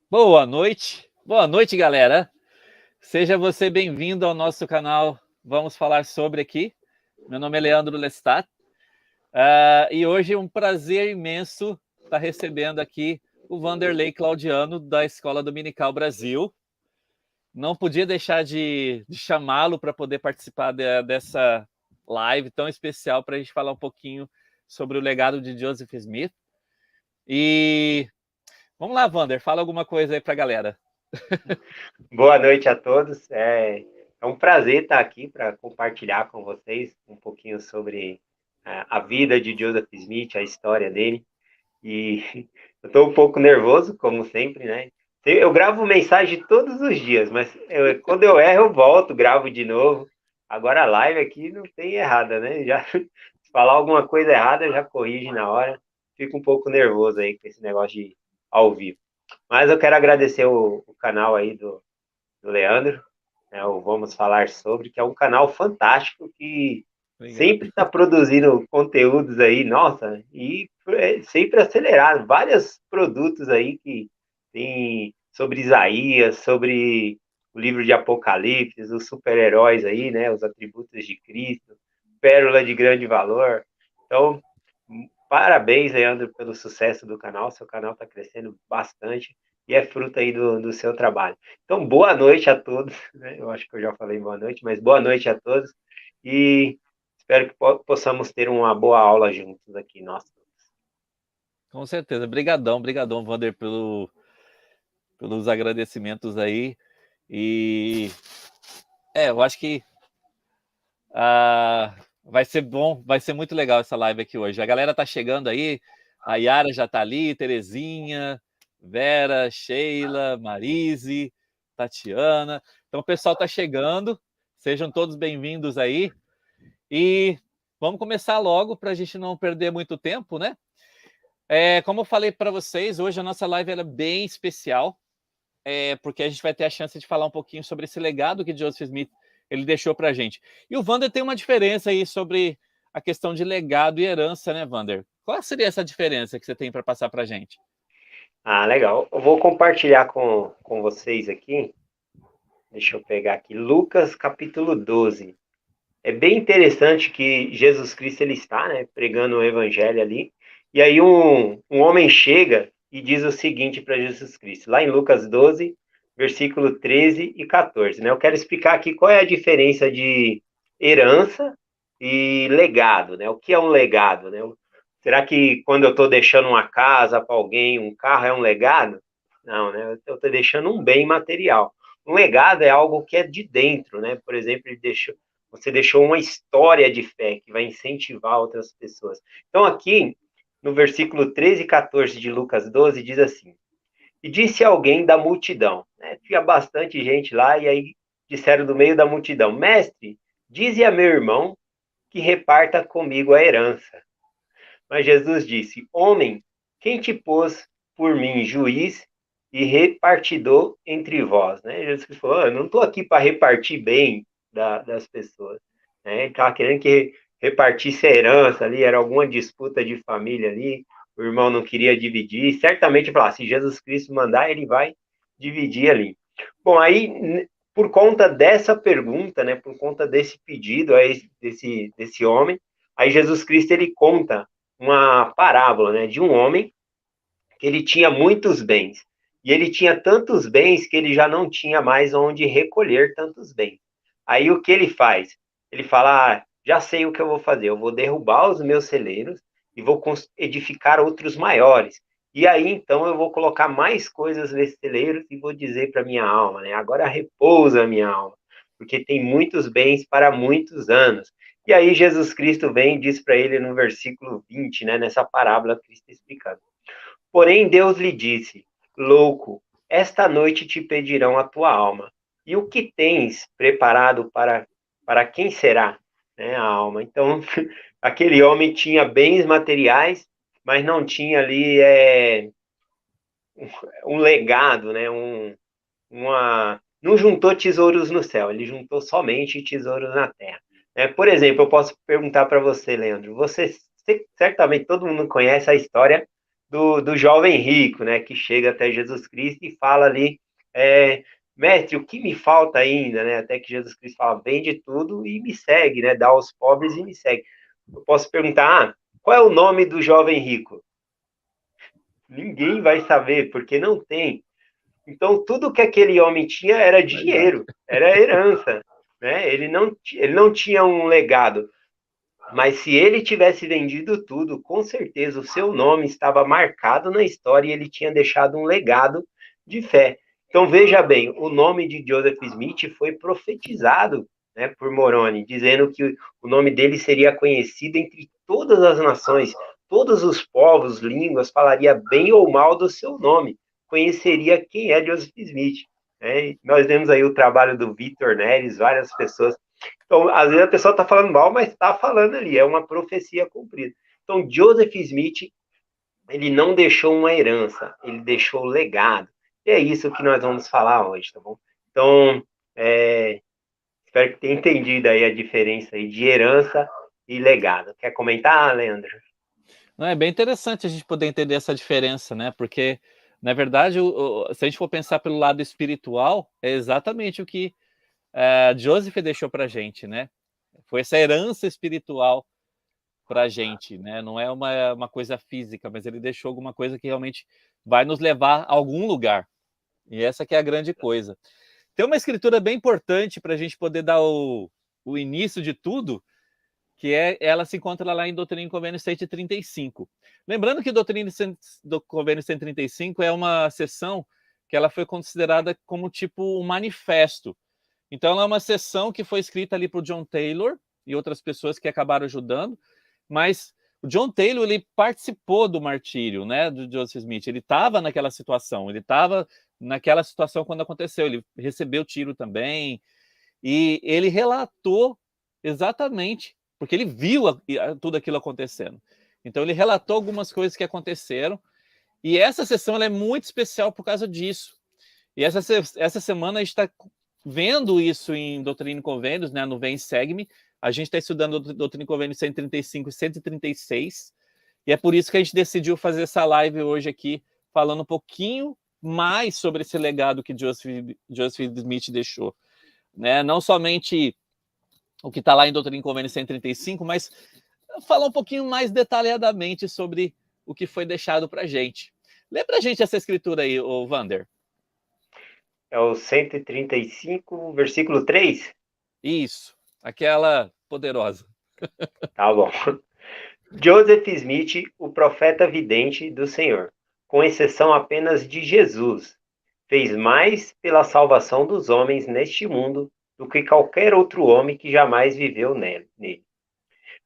Boa noite, galera. Seja você bem-vindo ao nosso canal. Vamos falar sobre aqui. Meu nome é Leandro Lestat e hoje é um prazer imenso estar recebendo aqui o Vanderlei Claudiano da Escola Dominical Brasil. Não podia deixar de chamá-lo para poder participar dessa live tão especial para a gente falar um pouquinho sobre o legado de Joseph Smith. E vamos lá, Vander, fala alguma coisa aí para a galera. Boa noite a todos. É um prazer estar aqui para compartilhar com vocês um pouquinho sobre a vida de Joseph Smith, a história dele. E eu estou um pouco nervoso, como sempre, né? Eu gravo mensagem todos os dias, mas quando eu erro, eu volto, gravo de novo. Agora a live aqui não tem errada, né? Já se falar alguma coisa errada, eu já corrige na hora. Fico um pouco nervoso aí com esse negócio de ao vivo. Mas eu quero agradecer o canal aí do Leandro, né, o Vamos Falar Sobre, que é um canal fantástico que Obrigado. sempre está produzindo conteúdos aí, nossa, e sempre acelerado, vários produtos aí que tem sobre Isaías, sobre o livro de Apocalipse, os super-heróis aí, né, os atributos de Cristo, pérola de grande valor. Então, parabéns, Leandro, pelo sucesso do canal, seu canal está crescendo bastante e é fruto aí do seu trabalho. Então, boa noite a todos, né? Eu acho que eu já falei boa noite, mas boa noite a todos e espero que possamos ter uma boa aula juntos aqui, nós. Com certeza. Brigadão, Vander, pelos agradecimentos aí. E eu acho que vai ser bom, vai ser muito legal essa live aqui hoje. A galera tá chegando aí, a Yara já tá ali, Terezinha, Vera, Sheila, Marise, Tatiana. Então o pessoal tá chegando, sejam todos bem-vindos aí. E vamos começar logo para a gente não perder muito tempo, né? Como eu falei para vocês, hoje a nossa live é bem especial, porque a gente vai ter a chance de falar um pouquinho sobre esse legado que Joseph Smith ele deixou para a gente. E o Vander tem uma diferença aí sobre a questão de legado e herança, né, Vander? Qual seria essa diferença que você tem para passar para a gente? Ah, legal. Eu vou compartilhar com vocês aqui. Deixa eu pegar aqui. Lucas, capítulo 12. É bem interessante que Jesus Cristo ele está, né, pregando o evangelho ali. E aí um homem chega e diz o seguinte para Jesus Cristo, lá em Lucas 12, versículo 13 e 14, né? Eu quero explicar aqui qual é a diferença de herança e legado, né? O que é um legado, né? Será que quando eu estou deixando uma casa para alguém, um carro é um legado? Não, né? Eu estou deixando um bem material. Um legado é algo que é de dentro, né? Por exemplo, você deixou uma história de fé que vai incentivar outras pessoas. Então, aqui, no versículo 13 e 14 de Lucas 12, diz assim: E disse alguém da multidão, né? Tinha bastante gente lá, e aí disseram do meio da multidão: Mestre, dize a meu irmão que reparta comigo a herança. Mas Jesus disse: Homem, quem te pôs por mim juiz e repartidor entre vós? Né? Jesus falou: Eu não estou aqui para repartir bem das pessoas. Né? Ele estava querendo que repartisse a herança ali, era alguma disputa de família ali, o irmão não queria dividir. Certamente, falar, se Jesus Cristo mandar, ele vai dividir ali. Bom, aí, por conta dessa pergunta, né, por conta desse pedido aí, desse homem, aí Jesus Cristo ele conta uma parábola, né, de um homem que ele tinha muitos bens. E ele tinha tantos bens que ele já não tinha mais onde recolher tantos bens. Aí o que ele faz? Ele fala: já sei o que eu vou fazer, eu vou derrubar os meus celeiros e vou edificar outros maiores. E aí então eu vou colocar mais coisas nesses celeiros e vou dizer para minha alma, né? Agora repousa a minha alma, porque tem muitos bens para muitos anos. E aí Jesus Cristo vem e diz para ele no versículo 20, né, nessa parábola que está explicando. Porém Deus lhe disse: Louco, esta noite te pedirão a tua alma. E o que tens preparado para quem será, né, a alma? Então, aquele homem tinha bens materiais, mas não tinha ali um legado, né, não juntou tesouros no céu, ele juntou somente tesouros na terra. Por exemplo, eu posso perguntar para você, Leandro, certamente todo mundo conhece a história do jovem rico, né, que chega até Jesus Cristo e fala ali, mestre, o que me falta ainda, né? Até que Jesus Cristo fala, vende tudo e me segue, né? Dá aos pobres e me segue. Eu posso perguntar, qual é o nome do jovem rico? Ninguém vai saber, porque não tem. Então, tudo que aquele homem tinha era Verdade. dinheiro, era herança, né? Ele não tinha um legado. Mas se ele tivesse vendido tudo, com certeza o seu nome estava marcado na história e ele tinha deixado um legado de fé. Então veja bem, o nome de Joseph Smith foi profetizado, né, por Moroni, dizendo que o nome dele seria conhecido entre todas as nações, todos os povos, línguas, falaria bem ou mal do seu nome, conheceria quem é Joseph Smith. Né? Nós vemos aí o trabalho do Victor Neres, várias pessoas. Então, às vezes a pessoa está falando mal, mas está falando ali, é uma profecia cumprida. Então, Joseph Smith, ele não deixou uma herança, ele deixou legado. E é isso que nós vamos falar hoje, tá bom? Então, espero que tenha entendido aí a diferença aí de herança e legado. Quer comentar, Leandro? Não, é bem interessante a gente poder entender essa diferença, né? Porque, na verdade, se a gente for pensar pelo lado espiritual, é exatamente o que Joseph deixou para a gente, né? Foi essa herança espiritual para a gente, né? Não é uma coisa física, mas ele deixou alguma coisa que realmente vai nos levar a algum lugar. E essa que é a grande coisa. Tem uma escritura bem importante para a gente poder dar o início de tudo, que ela se encontra lá em Doutrina e Convênio 135. Lembrando que Doutrina e Convênio 135 é uma seção que ela foi considerada como tipo um manifesto. Então, ela é uma seção que foi escrita ali por John Taylor e outras pessoas que acabaram ajudando, mas o John Taylor, ele participou do martírio, né, do Joseph Smith. Ele estava naquela situação, quando aconteceu. Ele recebeu tiro também, e ele relatou exatamente, porque ele viu tudo aquilo acontecendo. Então, ele relatou algumas coisas que aconteceram, e essa sessão ela é muito especial por causa disso. E essa semana a gente está vendo isso em Doutrina e Convênios, né, no Vem Segue-me. A gente está estudando Doutrina e Convênios 135 e 136, e é por isso que a gente decidiu fazer essa live hoje aqui, falando um pouquinho mais sobre esse legado que Joseph Smith deixou. Né? Não somente o que está lá em Doutrina e Convênios 135, mas falar um pouquinho mais detalhadamente sobre o que foi deixado para a gente. Lê para a gente essa escritura aí, ô Vander. É o 135, versículo 3? Isso, aquela poderosa. Tá bom. Joseph Smith, o profeta vidente do Senhor, com exceção apenas de Jesus, fez mais pela salvação dos homens neste mundo do que qualquer outro homem que jamais viveu nele.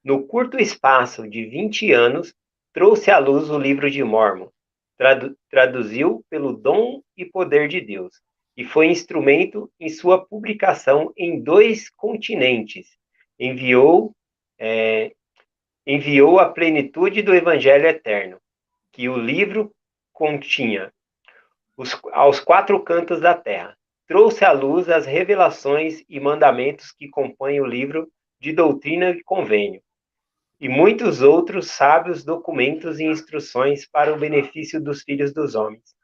No curto espaço de 20 anos, trouxe à luz o livro de Mórmon, traduziu pelo dom e poder de Deus, e foi instrumento em sua publicação em 2 continentes. Enviou a plenitude do Evangelho eterno, que o livro continha, aos 4 cantos da terra. Trouxe à luz as revelações e mandamentos que compõem o livro de doutrina e convênio, e muitos outros sábios documentos e instruções para o benefício dos filhos dos homens.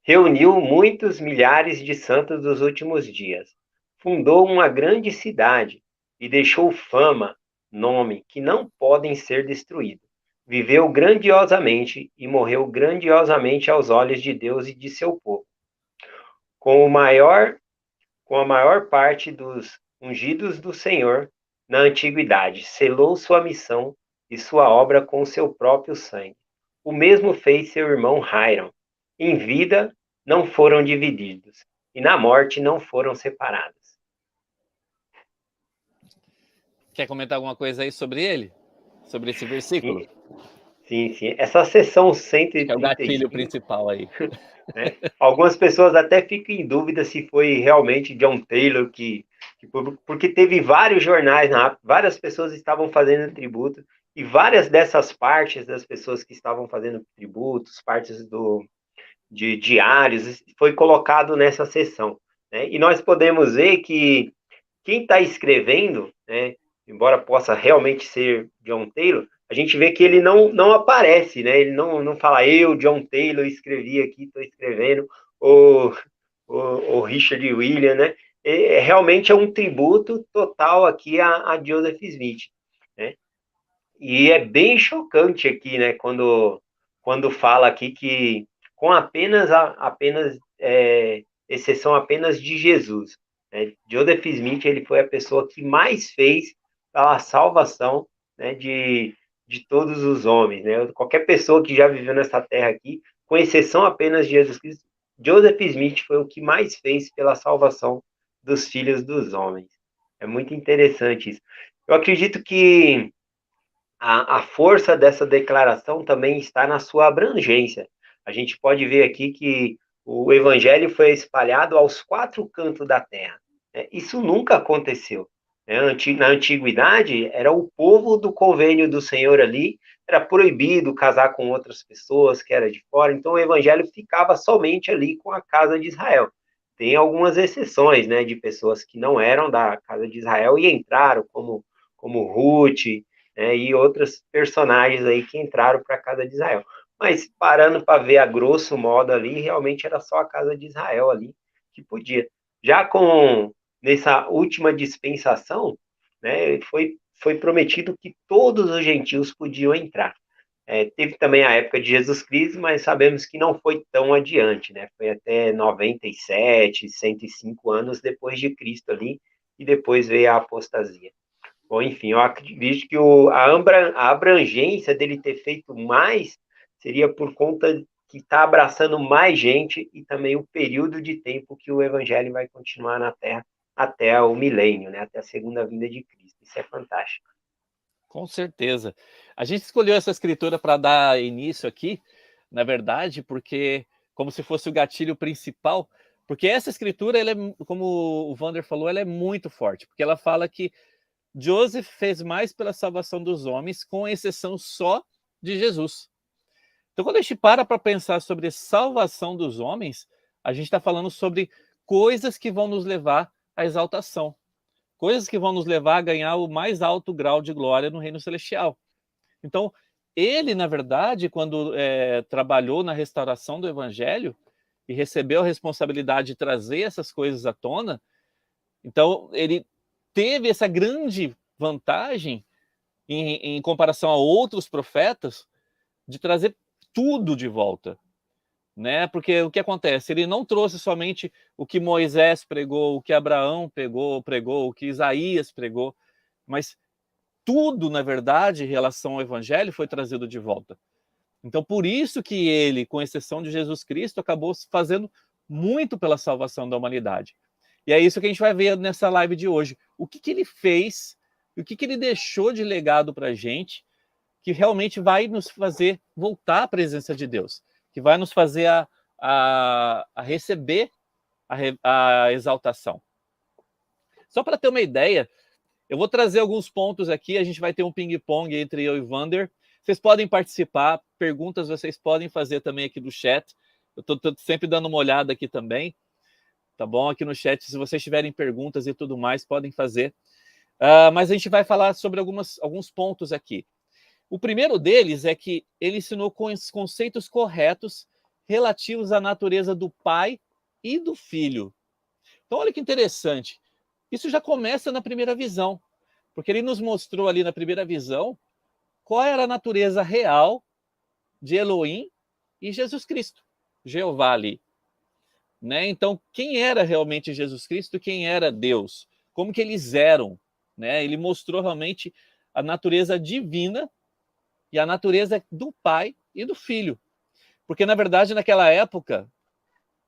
Reuniu muitos milhares de santos dos últimos dias. Fundou uma grande cidade e deixou fama, nome, que não podem ser destruídos. Viveu grandiosamente e morreu grandiosamente aos olhos de Deus e de seu povo. Com a maior parte dos ungidos do Senhor na antiguidade, selou sua missão e sua obra com seu próprio sangue. O mesmo fez seu irmão Hiram. Em vida não foram divididos, e na morte não foram separados. Quer comentar alguma coisa aí sobre ele? Sobre esse versículo? Sim. Essa sessão Acho que é o gatilho 135, principal aí. né? Algumas pessoas até ficam em dúvida se foi realmente John Taylor porque teve vários jornais, várias pessoas estavam fazendo tributo, e várias dessas partes das pessoas que estavam fazendo tributos, partes de diários, foi colocado nessa sessão. Né? E nós podemos ver que quem está escrevendo, né, embora possa realmente ser John Taylor, a gente vê que ele não aparece, né? Ele não fala, eu, John Taylor, escrevi aqui, estou escrevendo, ou o Richard William, né? Realmente é um tributo total aqui a Joseph Smith, né? E é bem chocante aqui, né? Quando fala aqui que com apenas exceção apenas de Jesus, né? Joseph Smith ele foi a pessoa que mais fez pela salvação, né, de todos os homens, né? Qualquer pessoa que já viveu nessa terra aqui, com exceção apenas de Jesus Cristo, Joseph Smith foi o que mais fez pela salvação dos filhos dos homens. É muito interessante isso. Eu acredito que a força dessa declaração também está na sua abrangência. A gente pode ver aqui que o evangelho foi espalhado aos quatro cantos da terra. Isso nunca aconteceu. Na antiguidade, era o povo do convênio do Senhor ali, era proibido casar com outras pessoas que eram de fora, então o evangelho ficava somente ali com a casa de Israel. Tem algumas exceções, né, de pessoas que não eram da casa de Israel e entraram, como Ruth, né, e outros personagens aí que entraram para a casa de Israel. Mas parando para ver a grosso modo ali, realmente era só a casa de Israel ali que podia. Já nessa última dispensação, né, foi prometido que todos os gentios podiam entrar. Teve também a época de Jesus Cristo, mas sabemos que não foi tão adiante, né? Foi até 97, 105 anos depois de Cristo ali, e depois veio a apostasia. Bom, enfim, eu acredito que a abrangência dele ter feito mais seria por conta que está abraçando mais gente e também o período de tempo que o evangelho vai continuar na Terra até o milênio, né? Até a segunda vinda de Cristo. Isso é fantástico. Com certeza. A gente escolheu essa escritura para dar início aqui, na verdade, porque como se fosse o gatilho principal, porque essa escritura, ela é, como o Vander falou, ela é muito forte, porque ela fala que Joseph fez mais pela salvação dos homens, com exceção só de Jesus. Então, quando a gente para pensar sobre salvação dos homens, a gente está falando sobre coisas que vão nos levar à exaltação, coisas que vão nos levar a ganhar o mais alto grau de glória no reino celestial. Então, ele, na verdade, quando trabalhou na restauração do evangelho e recebeu a responsabilidade de trazer essas coisas à tona, então ele teve essa grande vantagem em comparação a outros profetas de trazer tudo de volta, né? Porque o que acontece? Ele não trouxe somente o que Moisés pregou, o que Abraão pregou, o que Isaías pregou, mas tudo, na verdade, em relação ao evangelho, foi trazido de volta. Então, por isso que ele, com exceção de Jesus Cristo, acabou fazendo muito pela salvação da humanidade. E é isso que a gente vai ver nessa live de hoje. O que ele fez, o que ele deixou de legado para a gente, que realmente vai nos fazer voltar à presença de Deus, que vai nos fazer a receber a exaltação. Só para ter uma ideia, eu vou trazer alguns pontos aqui, a gente vai ter um ping-pong entre eu e o Vander. Vocês podem participar, perguntas vocês podem fazer também aqui no chat. Eu estou sempre dando uma olhada aqui também, tá bom? Aqui no chat, se vocês tiverem perguntas e tudo mais, podem fazer. Mas a gente vai falar sobre alguns pontos aqui. O primeiro deles é que ele ensinou com os conceitos corretos relativos à natureza do Pai e do Filho. Então, olha que interessante. Isso já começa na primeira visão, porque ele nos mostrou ali na primeira visão qual era a natureza real de Elohim e Jesus Cristo, Jeová ali. Né? Então, quem era realmente Jesus Cristo, quem era Deus, como que eles eram. Né? Ele mostrou realmente a natureza divina e a natureza do Pai e do Filho. Porque, na verdade, naquela época,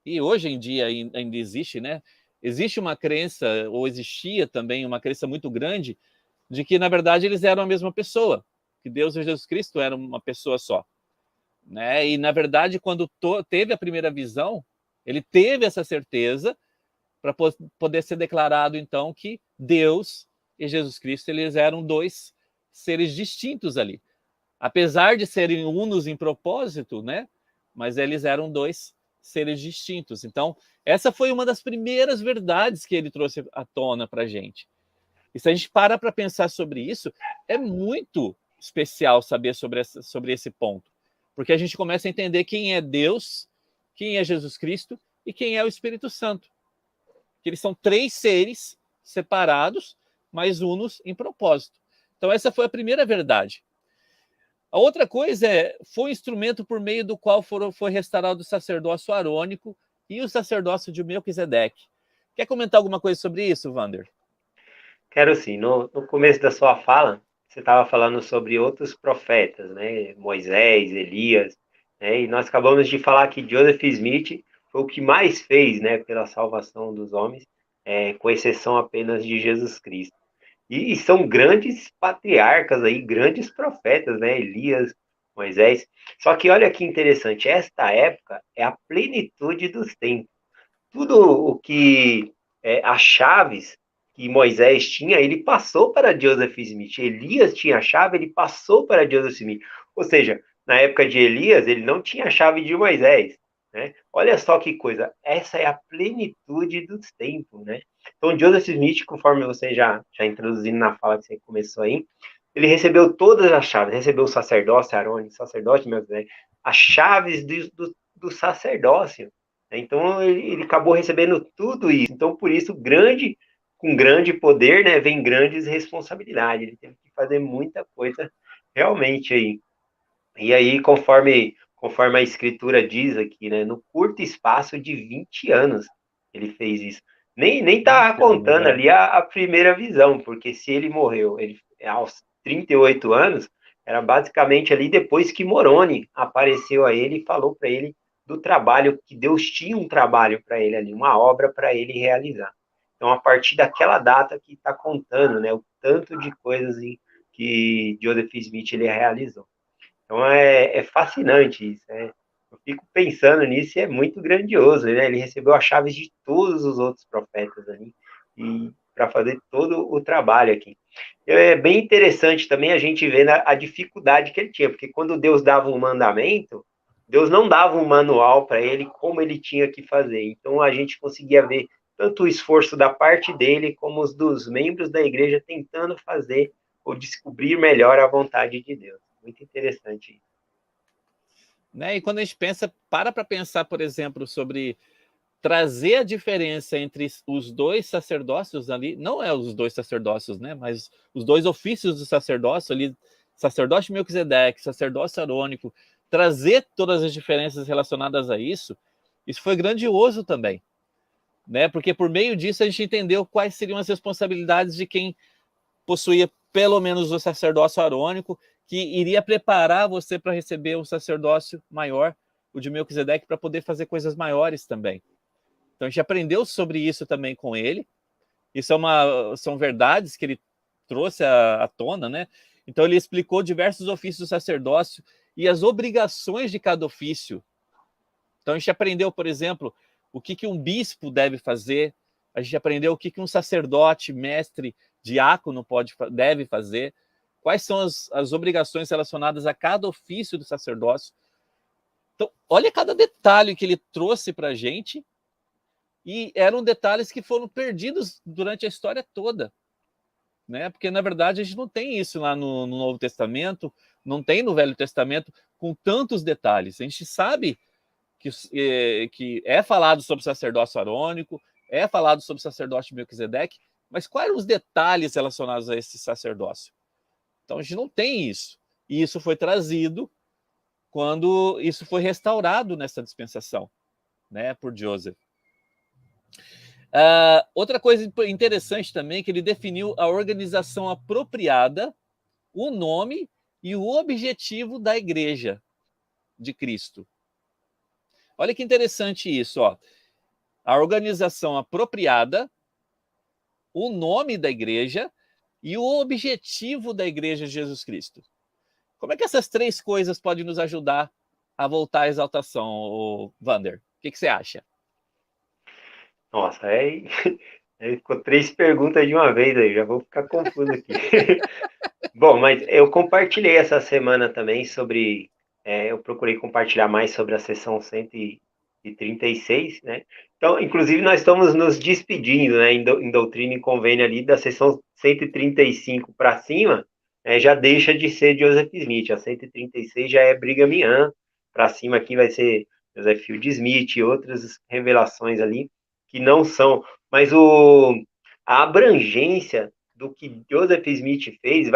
e hoje em dia ainda existe, né? Existe uma crença, ou existia também uma crença muito grande, de que, na verdade, eles eram a mesma pessoa, que Deus e Jesus Cristo eram uma pessoa só. Né? E, na verdade, quando teve a primeira visão, ele teve essa certeza para poder ser declarado, então, que Deus e Jesus Cristo eles eram dois seres distintos ali. Apesar de serem unos em propósito, né? Mas eles eram dois seres distintos. Então, essa foi uma das primeiras verdades que ele trouxe à tona para a gente. E se a gente para pensar sobre isso, é muito especial saber sobre esse ponto, porque a gente começa a entender quem é Deus, quem é Jesus Cristo e quem é o Espírito Santo. Que eles são 3 seres separados, mas unos em propósito. Então essa foi a primeira verdade. A outra coisa foi o instrumento por meio do qual foi restaurado o sacerdócio arônico e o sacerdócio de Melquisedeque. Quer comentar alguma coisa sobre isso, Wander? Quero sim. No começo da sua fala, você estava falando sobre outros profetas, né? Moisés, Elias, né? E nós acabamos de falar que Joseph Smith foi o que mais fez, né, pela salvação dos homens, com exceção apenas de Jesus Cristo. E são grandes patriarcas aí, grandes profetas, né? Elias, Moisés. Só que olha que interessante, esta época é a plenitude dos tempos. Tudo o que as chaves que Moisés tinha, ele passou para Joseph Smith. Elias tinha a chave, ele passou para Joseph Smith. Ou seja, na época de Elias, ele não tinha a chave de Moisés. Né? Olha só que coisa, essa é a plenitude dos tempos. Né? Então, Joseph Smith, conforme você já introduzindo na fala que você começou aí, ele recebeu todas as chaves, recebeu o sacerdócio Arônico, sacerdote Melquisedeque, as chaves do sacerdócio. Então, ele acabou recebendo tudo isso. Então, por isso, com grande poder, né, vem grandes responsabilidades. Ele teve que fazer muita coisa realmente aí. E aí, conforme a escritura diz aqui, né, no curto espaço de 20 anos, ele fez isso. Nem tá 20 anos, contando ali a primeira visão, porque se ele morreu aos 38 anos, era basicamente ali depois que Moroni apareceu a ele e falou para ele do trabalho, que Deus tinha um trabalho para ele ali, uma obra para ele realizar. Então, a partir daquela data que está contando, né, o tanto de coisas que Joseph Smith ele realizou. Então é fascinante isso. Eu fico pensando nisso e é muito grandioso. Né? Ele recebeu as chaves de todos os outros profetas ali e para fazer todo o trabalho aqui. É bem interessante também a gente ver a dificuldade que ele tinha, porque quando Deus dava um mandamento, Deus não dava um manual para ele como ele tinha que fazer. Então a gente conseguia ver tanto o esforço da parte dele como os dos membros da igreja tentando fazer ou descobrir melhor a vontade de Deus. Muito interessante isso. Né? E quando a gente para pensar, por exemplo, sobre trazer a diferença entre os 2 sacerdócios ali, não é os 2 sacerdócios, né? Mas os 2 ofícios do sacerdócio ali, sacerdote Melquisedeque, sacerdócio arônico, trazer todas as diferenças relacionadas a isso foi grandioso também, né? Porque por meio disso a gente entendeu quais seriam as responsabilidades de quem possuía pelo menos o sacerdócio arônico, que iria preparar você para receber um sacerdócio maior, o de Melquisedeque, para poder fazer coisas maiores também. Então a gente aprendeu sobre isso também com ele. Isso são verdades que ele trouxe à tona, né? Então ele explicou diversos ofícios do sacerdócio e as obrigações de cada ofício. Então a gente aprendeu, por exemplo, o que um bispo deve fazer. A gente aprendeu o que um sacerdote, mestre, diácono deve fazer. Quais são as obrigações relacionadas a cada ofício do sacerdócio. Então, olha cada detalhe que ele trouxe para a gente, e eram detalhes que foram perdidos durante a história toda, né? Porque, na verdade, a gente não tem isso lá no Novo Testamento, não tem no Velho Testamento com tantos detalhes. A gente sabe que é falado sobre o sacerdócio arônico, é falado sobre o sacerdócio de Melquisedeque, mas quais eram os detalhes relacionados a esse sacerdócio? Então, a gente não tem isso. E isso foi trazido quando isso foi restaurado nessa dispensação, né, por Joseph. Outra coisa interessante também é que ele definiu a organização apropriada, o nome e o objetivo da igreja de Cristo. Olha que interessante isso, ó. A organização apropriada, o nome da igreja e o objetivo da igreja de Jesus Cristo. Como é que essas 3 coisas podem nos ajudar a voltar à exaltação, Wander? O que você acha? Nossa, ficou 3 perguntas de uma vez aí, já vou ficar confuso aqui. Bom, mas eu compartilhei essa semana também sobre. Eu procurei compartilhar mais sobre a sessão 136, né? Então, inclusive, nós estamos nos despedindo, né, em Doutrina e Convênio ali, da sessão 135 para cima, já deixa de ser Joseph Smith. A 136 já é Brigham Young, para cima aqui vai ser Joseph Field Smith e outras revelações ali que não são. Mas a abrangência do que Joseph Smith fez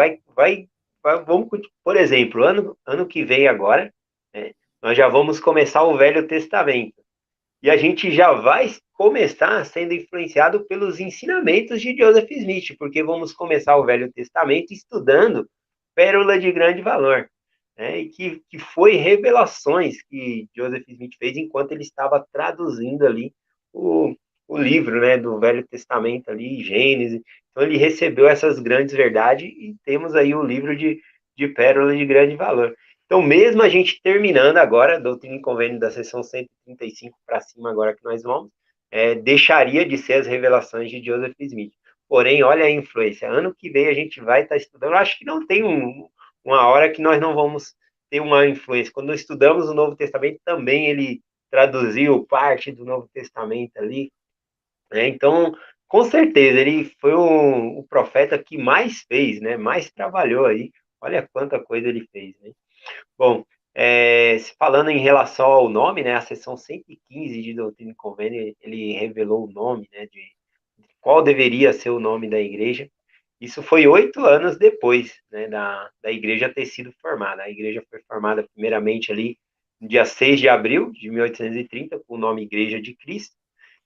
vamos, por exemplo, ano que vem agora, né, nós já vamos começar o Velho Testamento. E a gente já vai começar sendo influenciado pelos ensinamentos de Joseph Smith, porque vamos começar o Velho Testamento estudando Pérola de Grande Valor, né? E que foi revelações que Joseph Smith fez enquanto ele estava traduzindo ali o livro, né, do Velho Testamento ali, Gênesis. Então ele recebeu essas grandes verdades e temos aí o livro de Pérola de Grande Valor. Então, mesmo a gente terminando agora, Doutrina e Convênio da sessão 135 para cima, agora que nós vamos, deixaria de ser as revelações de Joseph Smith. Porém, olha a influência. Ano que vem a gente vai estar estudando. Eu acho que não tem uma hora que nós não vamos ter uma influência. Quando estudamos o Novo Testamento, também ele traduziu parte do Novo Testamento ali. Né? Então, com certeza, ele foi o profeta que mais fez, né? Mais trabalhou aí. Olha quanta coisa ele fez, né? Bom, falando em relação ao nome, né, a seção 115 de Doutrina e Convênio, ele revelou o nome, né, de qual deveria ser o nome da igreja. Isso foi 8 anos depois, né, da igreja ter sido formada. A igreja foi formada primeiramente ali no dia 6 de abril de 1830, com o nome Igreja de Cristo.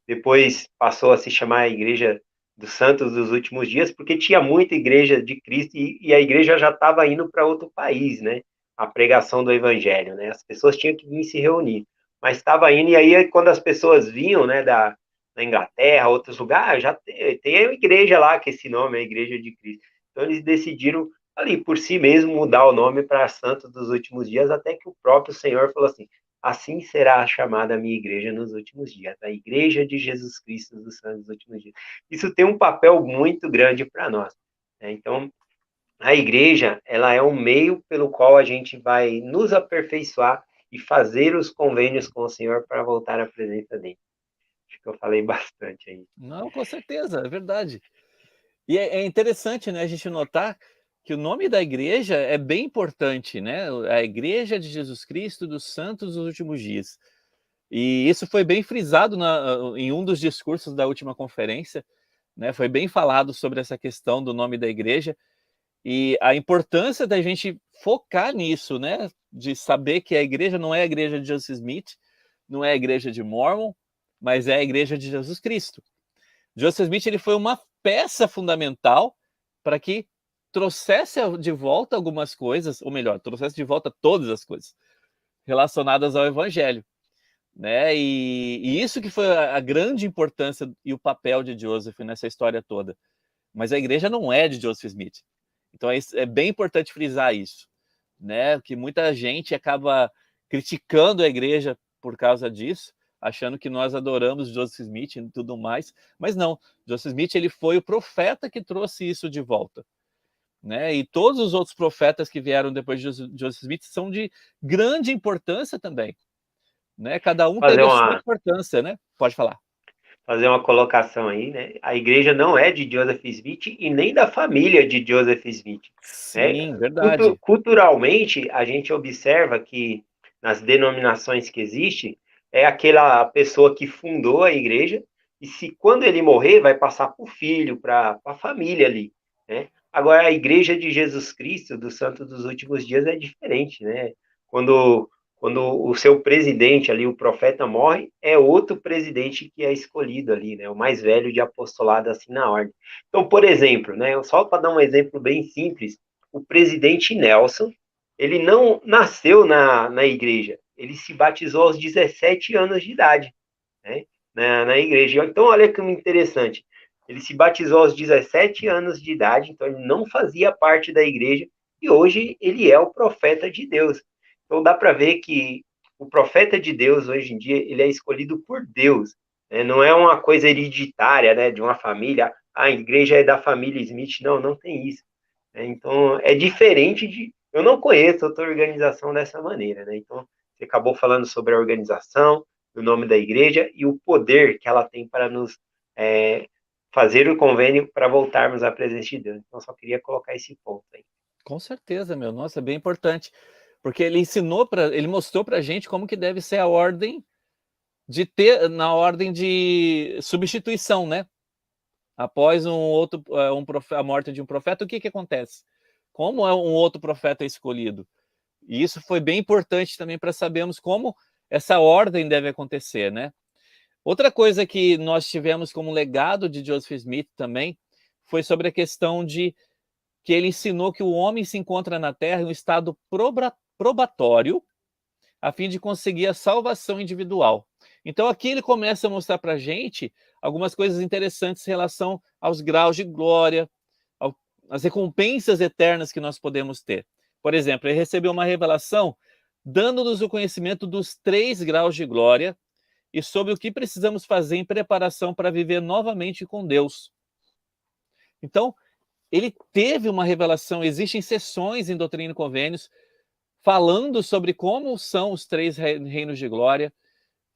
Depois passou a se chamar a Igreja dos Santos dos Últimos Dias, porque tinha muita igreja de Cristo e a igreja já estava indo para outro país, né? A pregação do evangelho, né? As pessoas tinham que vir se reunir, mas estava indo, e aí quando as pessoas vinham, né, da Inglaterra, outros lugares, já tem a igreja lá, que esse nome é a Igreja de Cristo. Então eles decidiram ali por si mesmo mudar o nome para Santos dos Últimos Dias, até que o próprio Senhor falou assim: assim será chamada a minha igreja nos últimos dias, a Igreja de Jesus Cristo dos Santos dos Últimos Dias. Isso tem um papel muito grande para nós, né? Então, a igreja, ela é um meio pelo qual a gente vai nos aperfeiçoar e fazer os convênios com o Senhor para voltar à presença dele. Acho que eu falei bastante aí. Não, com certeza, é verdade. E é interessante, né, a gente notar que o nome da igreja é bem importante, né? A Igreja de Jesus Cristo dos Santos dos Últimos Dias. E isso foi bem frisado em um dos discursos da última conferência, né? Foi bem falado sobre essa questão do nome da igreja e a importância da gente focar nisso, né? De saber que a igreja não é a igreja de Joseph Smith, não é a igreja de Mormon, mas é a igreja de Jesus Cristo. Joseph Smith ele foi uma peça fundamental para que trouxesse de volta algumas coisas, ou melhor, trouxesse de volta todas as coisas relacionadas ao Evangelho, né? E isso que foi a grande importância e o papel de Joseph nessa história toda. Mas a igreja não é de Joseph Smith. Então é bem importante frisar isso, né? Que muita gente acaba criticando a igreja por causa disso, achando que nós adoramos Joseph Smith e tudo mais, mas não. Joseph Smith ele foi o profeta que trouxe isso de volta, né? E todos os outros profetas que vieram depois de Joseph Smith são de grande importância também, né? Cada um Fazer teve a sua uma, importância, né? Pode falar. fazer uma colocação aí, né? A igreja não é de Joseph Smith e nem da família de Joseph Smith, né? Sim, verdade. Culturalmente, a gente observa que nas denominações que existem, é aquela pessoa que fundou a igreja e se quando ele morrer, vai passar para o filho, para a família ali, né? Agora, a igreja de Jesus Cristo, do Santo dos Últimos Dias, é diferente, né? Quando o seu presidente ali, o profeta, morre, é outro presidente que é escolhido ali, né? O mais velho de apostolado, assim, na ordem. Então, por exemplo, né? Só para dar um exemplo bem simples, o presidente Nelson, ele não nasceu na igreja, ele se batizou aos 17 anos de idade, né? Na igreja. Então, olha que interessante. Ele se batizou aos 17 anos de idade, então ele não fazia parte da igreja, e hoje ele é o profeta de Deus. Então dá para ver que o profeta de Deus, hoje em dia, ele é escolhido por Deus, né? Não é uma coisa hereditária, né, de uma família, a igreja é da família Smith, não, não tem isso. Né? Então é diferente de... Eu não conheço outra organização dessa maneira, né? Então você acabou falando sobre a organização, o nome da igreja e o poder que ela tem para nos fazer o convênio para voltarmos à presença de Deus. Então, só queria colocar esse ponto aí. Com certeza, meu. Nossa, é bem importante. Porque ele mostrou para a gente como que deve ser a ordem na ordem de substituição, né? Após a morte de um profeta, o que que acontece? Como é um outro profeta escolhido? E isso foi bem importante também para sabermos como essa ordem deve acontecer, né? Outra coisa que nós tivemos como legado de Joseph Smith também foi sobre a questão de que ele ensinou que o homem se encontra na Terra em um estado probatório a fim de conseguir a salvação individual. Então aqui ele começa a mostrar para a gente algumas coisas interessantes em relação aos graus de glória, às recompensas eternas que nós podemos ter. Por exemplo, ele recebeu uma revelação dando-nos o conhecimento dos 3 graus de glória e sobre o que precisamos fazer em preparação para viver novamente com Deus. Então, ele teve uma revelação, existem sessões em Doutrina e Convênios falando sobre como são os 3 reinos de glória,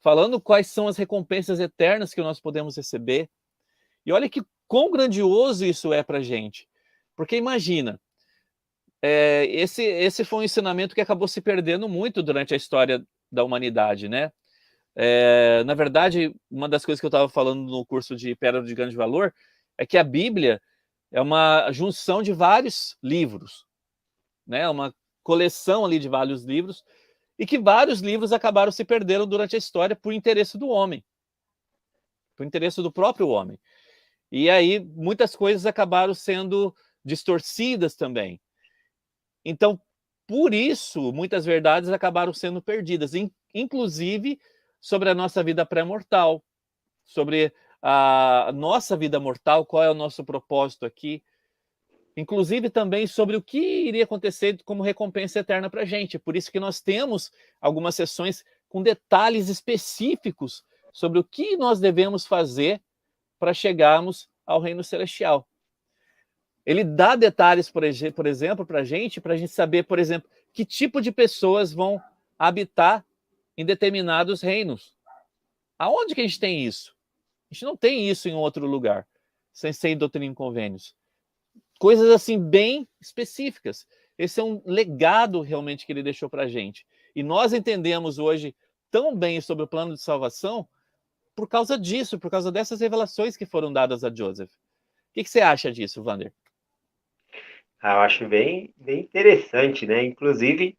falando quais são as recompensas eternas que nós podemos receber. E olha que quão grandioso isso é para a gente. Porque imagina, esse foi um ensinamento que acabou se perdendo muito durante a história da humanidade, né? Na verdade, uma das coisas que eu estava falando no curso de Pérola de Grande Valor é que a Bíblia é uma junção de vários livros, né? Uma coleção ali de vários livros, e que vários livros acabaram se perdendo durante a história por interesse do homem, por interesse do próprio homem. E aí muitas coisas acabaram sendo distorcidas também. Então, por isso, muitas verdades acabaram sendo perdidas, inclusive sobre a nossa vida pré-mortal, sobre a nossa vida mortal, qual é o nosso propósito aqui, inclusive também sobre o que iria acontecer como recompensa eterna para a gente. Por isso que nós temos algumas sessões com detalhes específicos sobre o que nós devemos fazer para chegarmos ao reino celestial. Ele dá detalhes, por exemplo, para a gente saber, por exemplo, que tipo de pessoas vão habitar em determinados reinos. Aonde que a gente tem isso? A gente não tem isso em outro lugar, sem ser em Doutrina e Convênios. Coisas assim bem específicas. Esse é um legado realmente que ele deixou para a gente. E nós entendemos hoje tão bem sobre o plano de salvação por causa disso, por causa dessas revelações que foram dadas a Joseph. O que você acha disso, Wander? Eu acho bem interessante, né? Inclusive,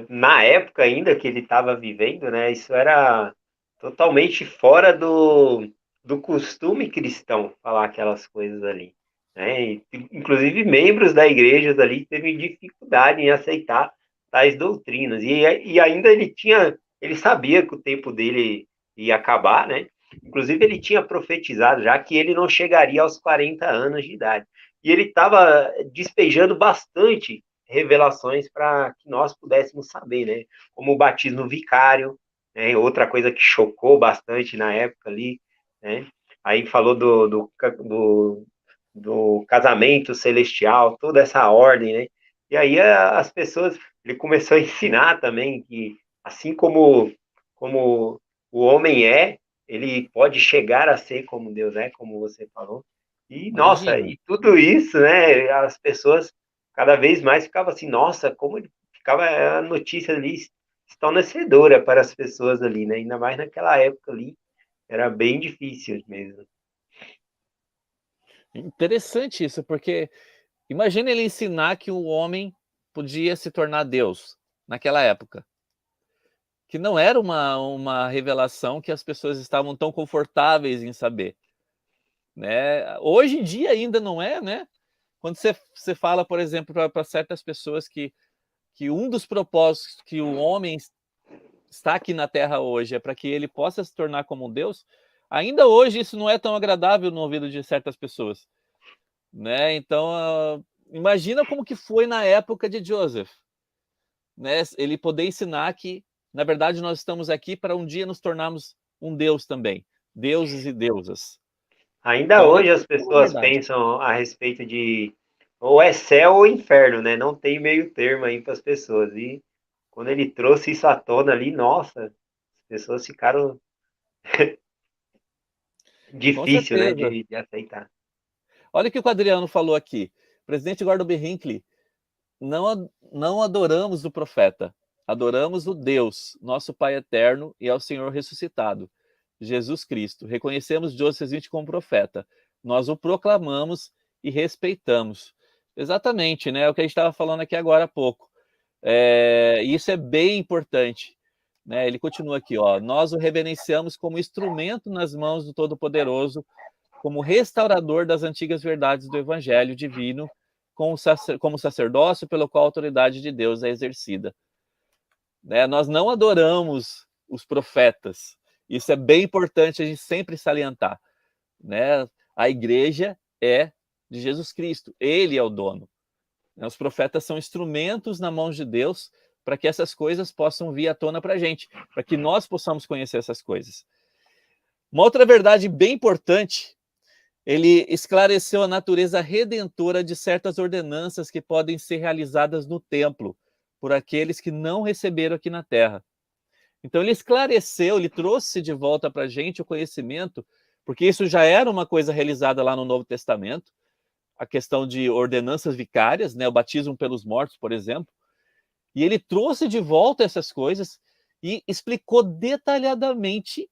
na época ainda que ele estava vivendo, né? Isso era totalmente fora do costume cristão falar aquelas coisas ali, né? E, inclusive membros da igreja ali teve dificuldade em aceitar tais doutrinas e ainda ele sabia que o tempo dele ia acabar, né? Inclusive ele tinha profetizado já que ele não chegaria aos 40 anos de idade. E ele estava despejando bastante revelações para que nós pudéssemos saber, né? Como o batismo vicário, né? Outra coisa que chocou bastante na época ali, né? Aí falou do casamento celestial, toda essa ordem, né? E aí as pessoas, ele começou a ensinar também que assim como o homem ele pode chegar a ser como Deus é, como você falou. E, nossa, Imagina. e tudo isso, né? As pessoas cada vez mais ficavam assim, nossa, como ficava a notícia ali estarnecedora para as pessoas ali, né? Ainda mais naquela época ali, era bem difícil mesmo. Interessante isso, porque imagina ele ensinar que o homem podia se tornar Deus naquela época. Que não era uma revelação que as pessoas estavam tão confortáveis em saber. Né? Hoje em dia ainda não é, né? Quando você fala, por exemplo, para certas pessoas que um dos propósitos que o homem está aqui na Terra hoje é para que ele possa se tornar como um Deus, ainda hoje isso não é tão agradável no ouvido de certas pessoas. Né? Então, imagina como que foi na época de Joseph. Né? Ele poder ensinar que, na verdade, nós estamos aqui para um dia nos tornarmos um Deus também. Deuses e deusas. Ainda Então, hoje as é uma pessoas verdade. pensam a respeito de ou é céu ou inferno, né? Não tem meio termo aí para as pessoas. E quando ele trouxe isso à tona ali, nossa, as pessoas ficaram Com difícil, né, certeza. de aceitar. Olha o que o Adriano falou aqui. Presidente Gordon B. Hinckley, não adoramos o profeta, adoramos o Deus, nosso Pai eterno e ao Senhor ressuscitado, Jesus Cristo. Reconhecemos Joseph Smith como profeta. Nós o proclamamos e respeitamos. Exatamente, né? É o que a gente estava falando aqui agora há pouco. Isso é bem importante. Né? Ele continua aqui, ó. Nós o reverenciamos como instrumento nas mãos do Todo-Poderoso, como restaurador das antigas verdades do Evangelho divino, como sacerdócio pelo qual a autoridade de Deus é exercida. Né? Nós não adoramos os profetas. Isso é bem importante a gente sempre salientar. Né? A igreja é de Jesus Cristo. Ele é o dono. Os profetas são instrumentos na mão de Deus para que essas coisas possam vir à tona para a gente, para que nós possamos conhecer essas coisas. Uma outra verdade bem importante, ele esclareceu a natureza redentora de certas ordenanças que podem ser realizadas no templo por aqueles que não receberam aqui na terra. Então ele esclareceu, ele trouxe de volta para a gente o conhecimento, porque isso já era uma coisa realizada lá no Novo Testamento, a questão de ordenanças vicárias, né, o batismo pelos mortos, por exemplo, e ele trouxe de volta essas coisas e explicou detalhadamente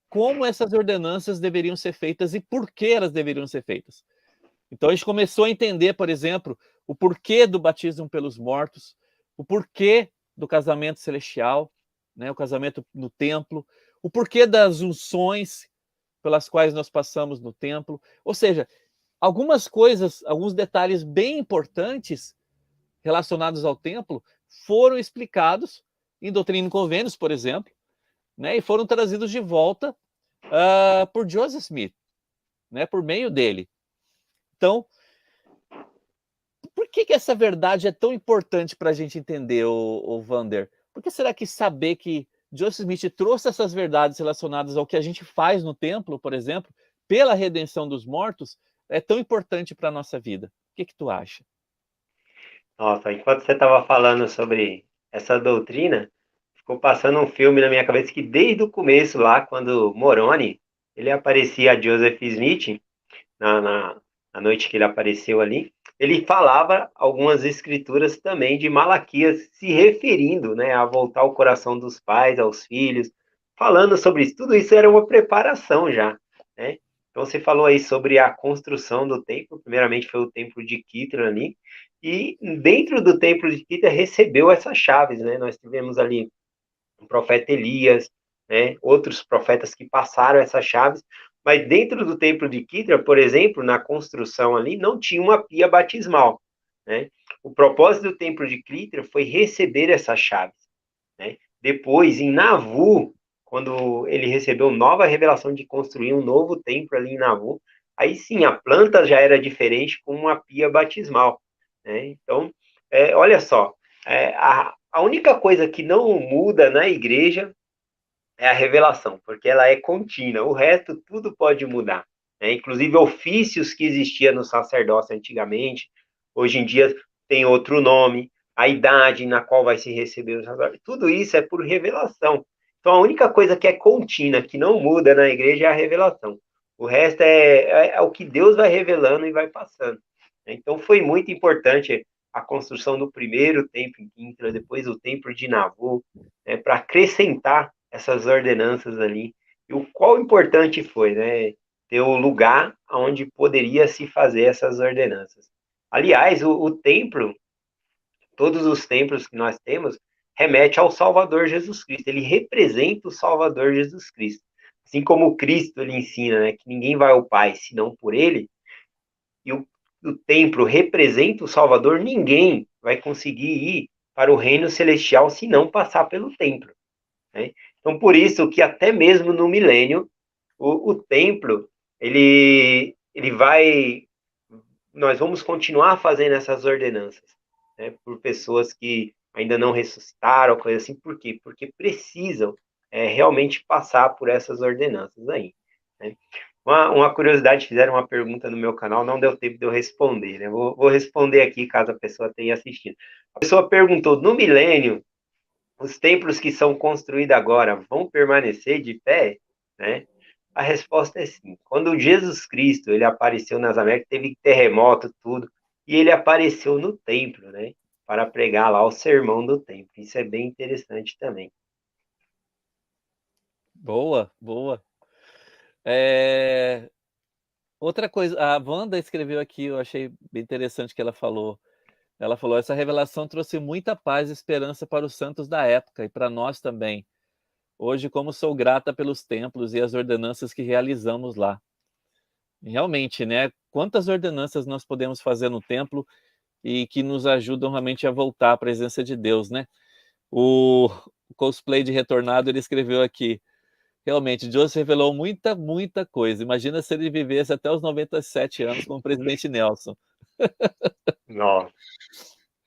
como essas ordenanças deveriam ser feitas e por que elas deveriam ser feitas. Então a gente começou a entender, por exemplo, o porquê do batismo pelos mortos, o porquê do casamento celestial, né, o casamento no templo, o porquê das unções pelas quais nós passamos no templo. Ou seja, algumas coisas, alguns detalhes bem importantes relacionados ao templo foram explicados em Doutrina e Convênios, por exemplo, né, e foram trazidos de volta por Joseph Smith, né, por meio dele. Então, por que essa verdade é tão importante para a gente entender, o Vander? Por que será que saber que Joseph Smith trouxe essas verdades relacionadas ao que a gente faz no templo, por exemplo, pela redenção dos mortos, é tão importante para a nossa vida? O que tu acha? Nossa, enquanto você estava falando sobre essa doutrina, ficou passando um filme na minha cabeça que desde o começo lá, quando Moroni, ele aparecia a Joseph Smith, na noite que ele apareceu ali, ele falava algumas escrituras também de Malaquias, se referindo, né, a voltar o coração dos pais aos filhos, falando sobre isso. Tudo isso era uma preparação já, né? Então você falou aí sobre a construção do templo, primeiramente foi o templo de Kitron ali, e dentro do templo de Kitron recebeu essas chaves, né? Nós tivemos ali o profeta Elias, né? Outros profetas que passaram essas chaves, mas dentro do templo de Kitron, por exemplo, na construção ali, não tinha uma pia batismal, né? O propósito do templo de Kitron foi receber essas chaves, né? Depois, em Navu, quando ele recebeu nova revelação de construir um novo templo ali em Navu, aí sim, a planta já era diferente com uma pia batismal, né? Então, olha só, a única coisa que não muda na igreja é a revelação, porque ela é contínua, o resto tudo pode mudar, né? Inclusive ofícios que existiam no sacerdócio antigamente, hoje em dia tem outro nome, a idade na qual vai se receber o sacerdócio, tudo isso é por revelação. Então a única coisa que é contínua, que não muda na igreja é a revelação. O resto é o que Deus vai revelando e vai passando. Então foi muito importante a construção do primeiro templo em Quintra, depois o templo de Navu, né, para acrescentar essas ordenanças ali. E o qual importante foi, né? Ter o lugar onde poderia se fazer essas ordenanças. Aliás, o templo, todos os templos que nós temos, remete ao Salvador Jesus Cristo. Ele representa o Salvador Jesus Cristo. Assim como o Cristo ele ensina, né, que ninguém vai ao Pai senão por ele, e o templo representa o Salvador, ninguém vai conseguir ir para o reino celestial se não passar pelo templo, né? Então, por isso que até mesmo no milênio, o templo, ele vai... Nós vamos continuar fazendo essas ordenanças, né, por pessoas que ainda não ressuscitaram, coisa assim. Por quê? Porque precisam realmente passar por essas ordenanças aí, né? Uma curiosidade, fizeram uma pergunta no meu canal, não deu tempo de eu responder, né? Vou responder aqui, caso a pessoa tenha assistido. A pessoa perguntou, no milênio, os templos que são construídos agora vão permanecer de pé, né? A resposta é sim. Quando Jesus Cristo ele apareceu nas Américas, teve terremoto, tudo, e ele apareceu no templo, né? Para pregar lá o sermão do templo. Isso é bem interessante também. Boa, boa. É, outra coisa, a Wanda escreveu aqui, eu achei bem interessante que ela falou. Ela falou: essa revelação trouxe muita paz e esperança para os santos da época e para nós também. Hoje, como sou grata pelos templos e as ordenanças que realizamos lá. Realmente, né? Quantas ordenanças nós podemos fazer no templo e que nos ajudam realmente a voltar à presença de Deus, né? O cosplay de Retornado, ele escreveu aqui: realmente, Deus revelou muita, muita coisa. Imagina se ele vivesse até os 97 anos como o presidente Nelson. Nossa.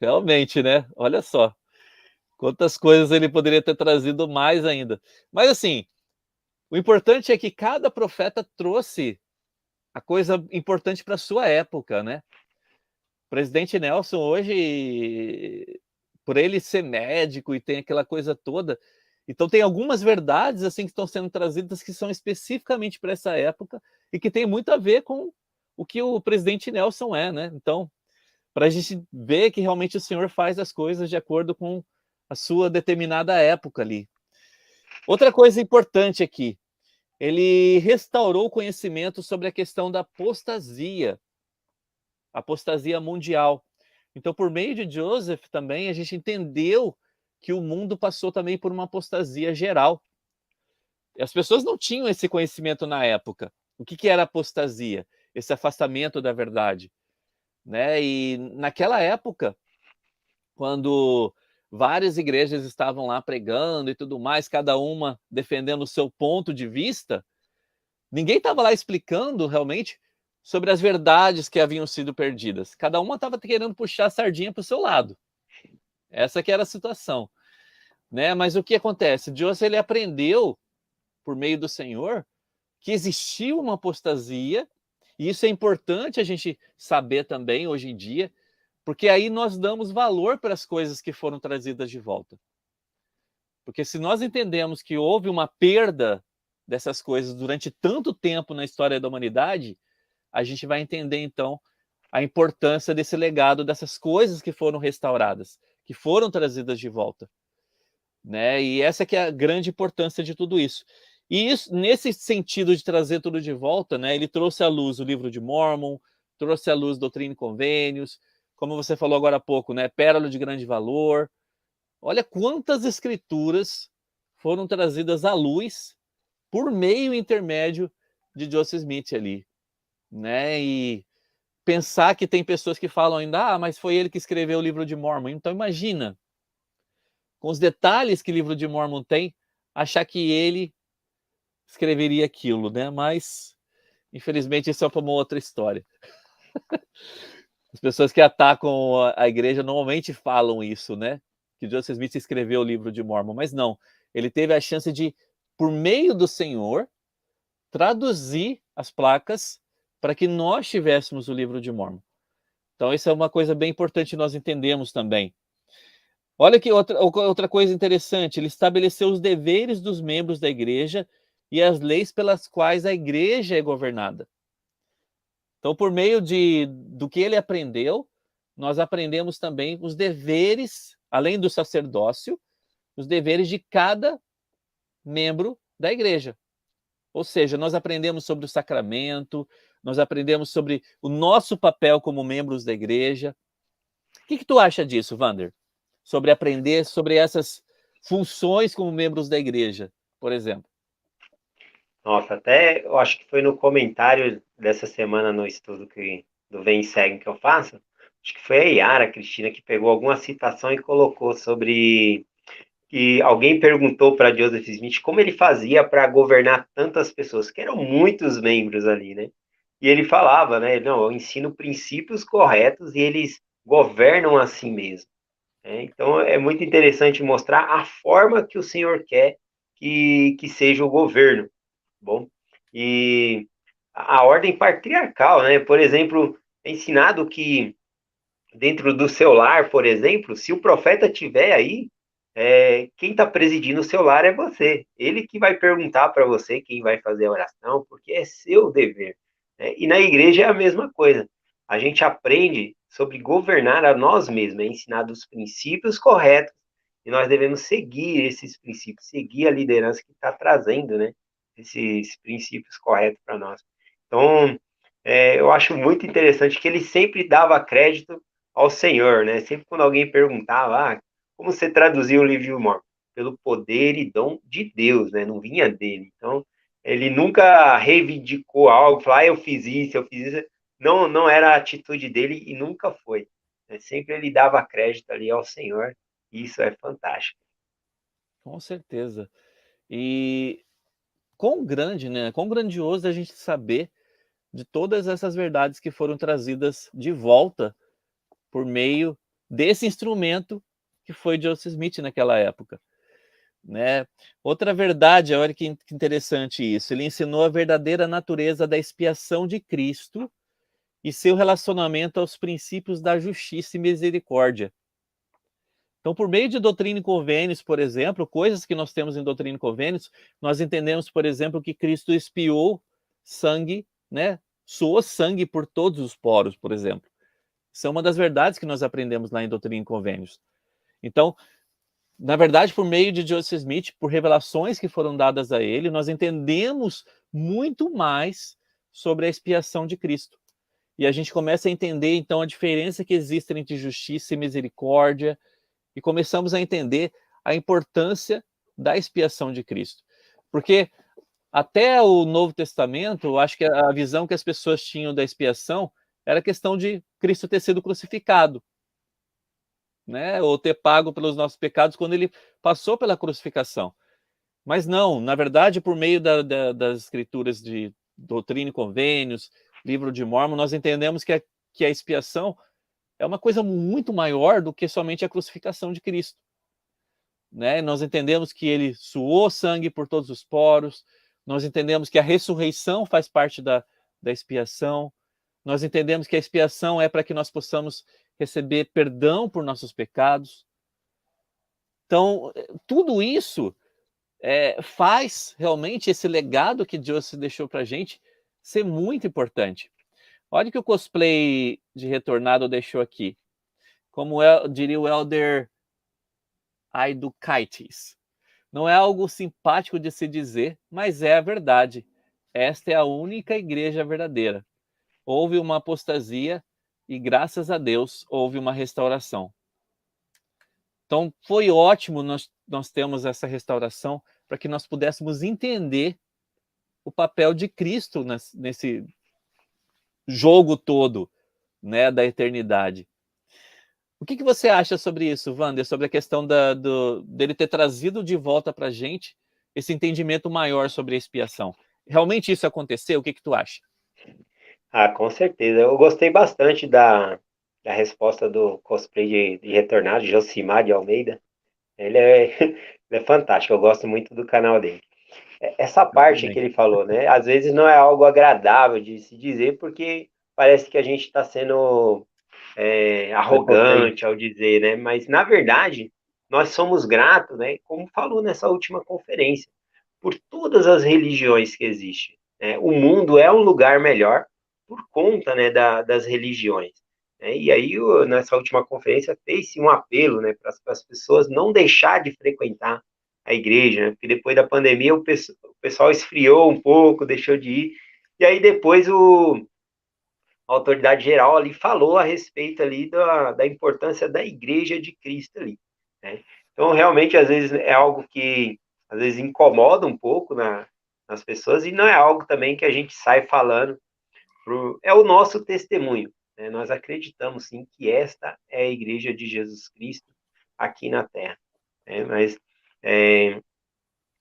Realmente, né? Olha só. Quantas coisas ele poderia ter trazido mais ainda. Mas assim, o importante é que cada profeta trouxe a coisa importante para a sua época, né? O presidente Nelson hoje, por ele ser médico e tem aquela coisa toda, então tem algumas verdades assim que estão sendo trazidas que são especificamente para essa época e que tem muito a ver com o que o presidente Nelson é, né? Então, para a gente ver que realmente o Senhor faz as coisas de acordo com a sua determinada época ali. Outra coisa importante aqui, ele restaurou o conhecimento sobre a questão da apostasia mundial. Então, por meio de Joseph também, a gente entendeu que o mundo passou também por uma apostasia geral. E as pessoas não tinham esse conhecimento na época. O que era apostasia? Esse afastamento da verdade. Né? E naquela época, quando várias igrejas estavam lá pregando e tudo mais, cada uma defendendo o seu ponto de vista, ninguém estava lá explicando realmente sobre as verdades que haviam sido perdidas. Cada uma estava querendo puxar a sardinha para o seu lado. Essa que era a situação. Né? Mas o que acontece? Joseph, ele aprendeu, por meio do Senhor, que existia uma apostasia, e isso é importante a gente saber também hoje em dia, porque aí nós damos valor para as coisas que foram trazidas de volta. Porque se nós entendemos que houve uma perda dessas coisas durante tanto tempo na história da humanidade, a gente vai entender então a importância desse legado, dessas coisas que foram restauradas, que foram trazidas de volta. Né? E essa que é a grande importância de tudo isso. E isso, nesse sentido de trazer tudo de volta, né, ele trouxe à luz o livro de Mórmon, trouxe à luz Doutrina e Convênios, como você falou agora há pouco, né, Pérola de Grande Valor. Olha quantas escrituras foram trazidas à luz por meio intermédio de Joseph Smith ali. Né? E pensar que tem pessoas que falam ainda, mas foi ele que escreveu o livro de Mórmon. Então imagina, com os detalhes que o livro de Mórmon tem, achar que ele escreveria aquilo, né? Mas, infelizmente, isso é para uma outra história. As pessoas que atacam a igreja normalmente falam isso, né? Que Joseph Smith escreveu o livro de Mórmon, mas não. Ele teve a chance de, por meio do Senhor, traduzir as placas para que nós tivéssemos o livro de Mórmon. Então, isso é uma coisa bem importante nós entendemos também. Olha que outra coisa interessante, ele estabeleceu os deveres dos membros da igreja e as leis pelas quais a igreja é governada. Então, por meio do que ele aprendeu, nós aprendemos também os deveres, além do sacerdócio, os deveres de cada membro da igreja. Ou seja, nós aprendemos sobre o sacramento, nós aprendemos sobre o nosso papel como membros da igreja. O que tu acha disso, Wander? Sobre aprender sobre essas funções como membros da igreja, por exemplo. Nossa, até eu acho que foi no comentário dessa semana no estudo do Vem e Segue que eu faço, acho que foi a Yara Cristina que pegou alguma citação e colocou sobre que alguém perguntou para Joseph Smith como ele fazia para governar tantas pessoas, que eram muitos membros ali, né? E ele falava, né? Não, eu ensino princípios corretos e eles governam assim mesmo. Né? Então é muito interessante mostrar a forma que o Senhor quer que seja o governo. Bom, e a ordem patriarcal, né? Por exemplo, é ensinado que dentro do seu lar, por exemplo, se o profeta tiver aí, quem está presidindo o seu lar é você. Ele que vai perguntar para você quem vai fazer a oração, porque é seu dever. Né? E na igreja é a mesma coisa. a gente aprende sobre governar a nós mesmos, é ensinado os princípios corretos, e nós devemos seguir esses princípios, seguir a liderança que está trazendo, né, esses princípios corretos para nós. Então, eu acho muito interessante que ele sempre dava crédito ao Senhor, né? Sempre quando alguém perguntava, como você traduziu o livro de Mormon? Pelo poder e dom de Deus, né? Não vinha dele. Então, ele nunca reivindicou algo, falou, eu fiz isso, eu fiz isso. Não, não era a atitude dele e nunca foi. Sempre ele dava crédito ali ao Senhor, e isso é fantástico. Com certeza. E quão grande, né? Quão grandioso é a gente saber de todas essas verdades que foram trazidas de volta por meio desse instrumento que foi Joseph Smith naquela época, né? Outra verdade, olha que interessante isso, ele ensinou a verdadeira natureza da expiação de Cristo e seu relacionamento aos princípios da justiça e misericórdia. Então, por meio de doutrina e convênios, por exemplo, coisas que nós temos em doutrina e convênios, nós entendemos, por exemplo, que Cristo expiou sangue, né? Suou sangue por todos os poros, por exemplo. Isso é uma das verdades que nós aprendemos lá em doutrina e convênios. Então, na verdade, por meio de Joseph Smith, por revelações que foram dadas a ele, nós entendemos muito mais sobre a expiação de Cristo. E a gente começa a entender, então, a diferença que existe entre justiça e misericórdia, e começamos a entender a importância da expiação de Cristo. Porque até o Novo Testamento, eu acho que a visão que as pessoas tinham da expiação era a questão de Cristo ter sido crucificado, né? Ou ter pago pelos nossos pecados quando ele passou pela crucificação. Mas não, na verdade, por meio das escrituras de doutrina e convênios, livro de Mormon, nós entendemos que a expiação é uma coisa muito maior do que somente a crucificação de Cristo, né? Nós entendemos que ele suou sangue por todos os poros, nós entendemos que a ressurreição faz parte da expiação, nós entendemos que a expiação é para que nós possamos receber perdão por nossos pecados. Então, tudo isso faz realmente esse legado que Deus deixou para a gente ser muito importante. Olha o que o cosplay de Retornado deixou aqui. Como diria o Elder Aidukaitis. Não é algo simpático de se dizer, mas é a verdade. Esta é a única igreja verdadeira. Houve uma apostasia e, graças a Deus, houve uma restauração. Então, foi ótimo nós termos essa restauração para que nós pudéssemos entender o papel de Cristo nesse jogo todo, né, da eternidade. O que você acha sobre isso, Wander? Sobre a questão dele ter trazido de volta para a gente esse entendimento maior sobre a expiação? Realmente isso aconteceu? O que tu acha? Com certeza. Eu gostei bastante da resposta do cosplay de Retornado, Josimar de Almeida. Ele ele é fantástico, eu gosto muito do canal dele. Essa parte que ele falou, né? Às vezes não é algo agradável de se dizer, porque parece que a gente está sendo arrogante ao dizer, né? Mas, na verdade, nós somos gratos, né? Como falou nessa última conferência, por todas as religiões que existem. Né? O mundo é um lugar melhor por conta, né, das religiões. Né? E aí, nessa última conferência, fez-se um apelo, né, para as pessoas não deixar de frequentar a igreja, né? Porque depois da pandemia o pessoal esfriou um pouco, deixou de ir, e aí depois a autoridade geral ali falou a respeito ali da importância da igreja de Cristo ali, né? Então, realmente, às vezes, é algo que, às vezes, incomoda um pouco nas pessoas, e não é algo também que a gente sai falando, é o nosso testemunho, né? Nós acreditamos, sim, que esta é a igreja de Jesus Cristo aqui na Terra, né? Mas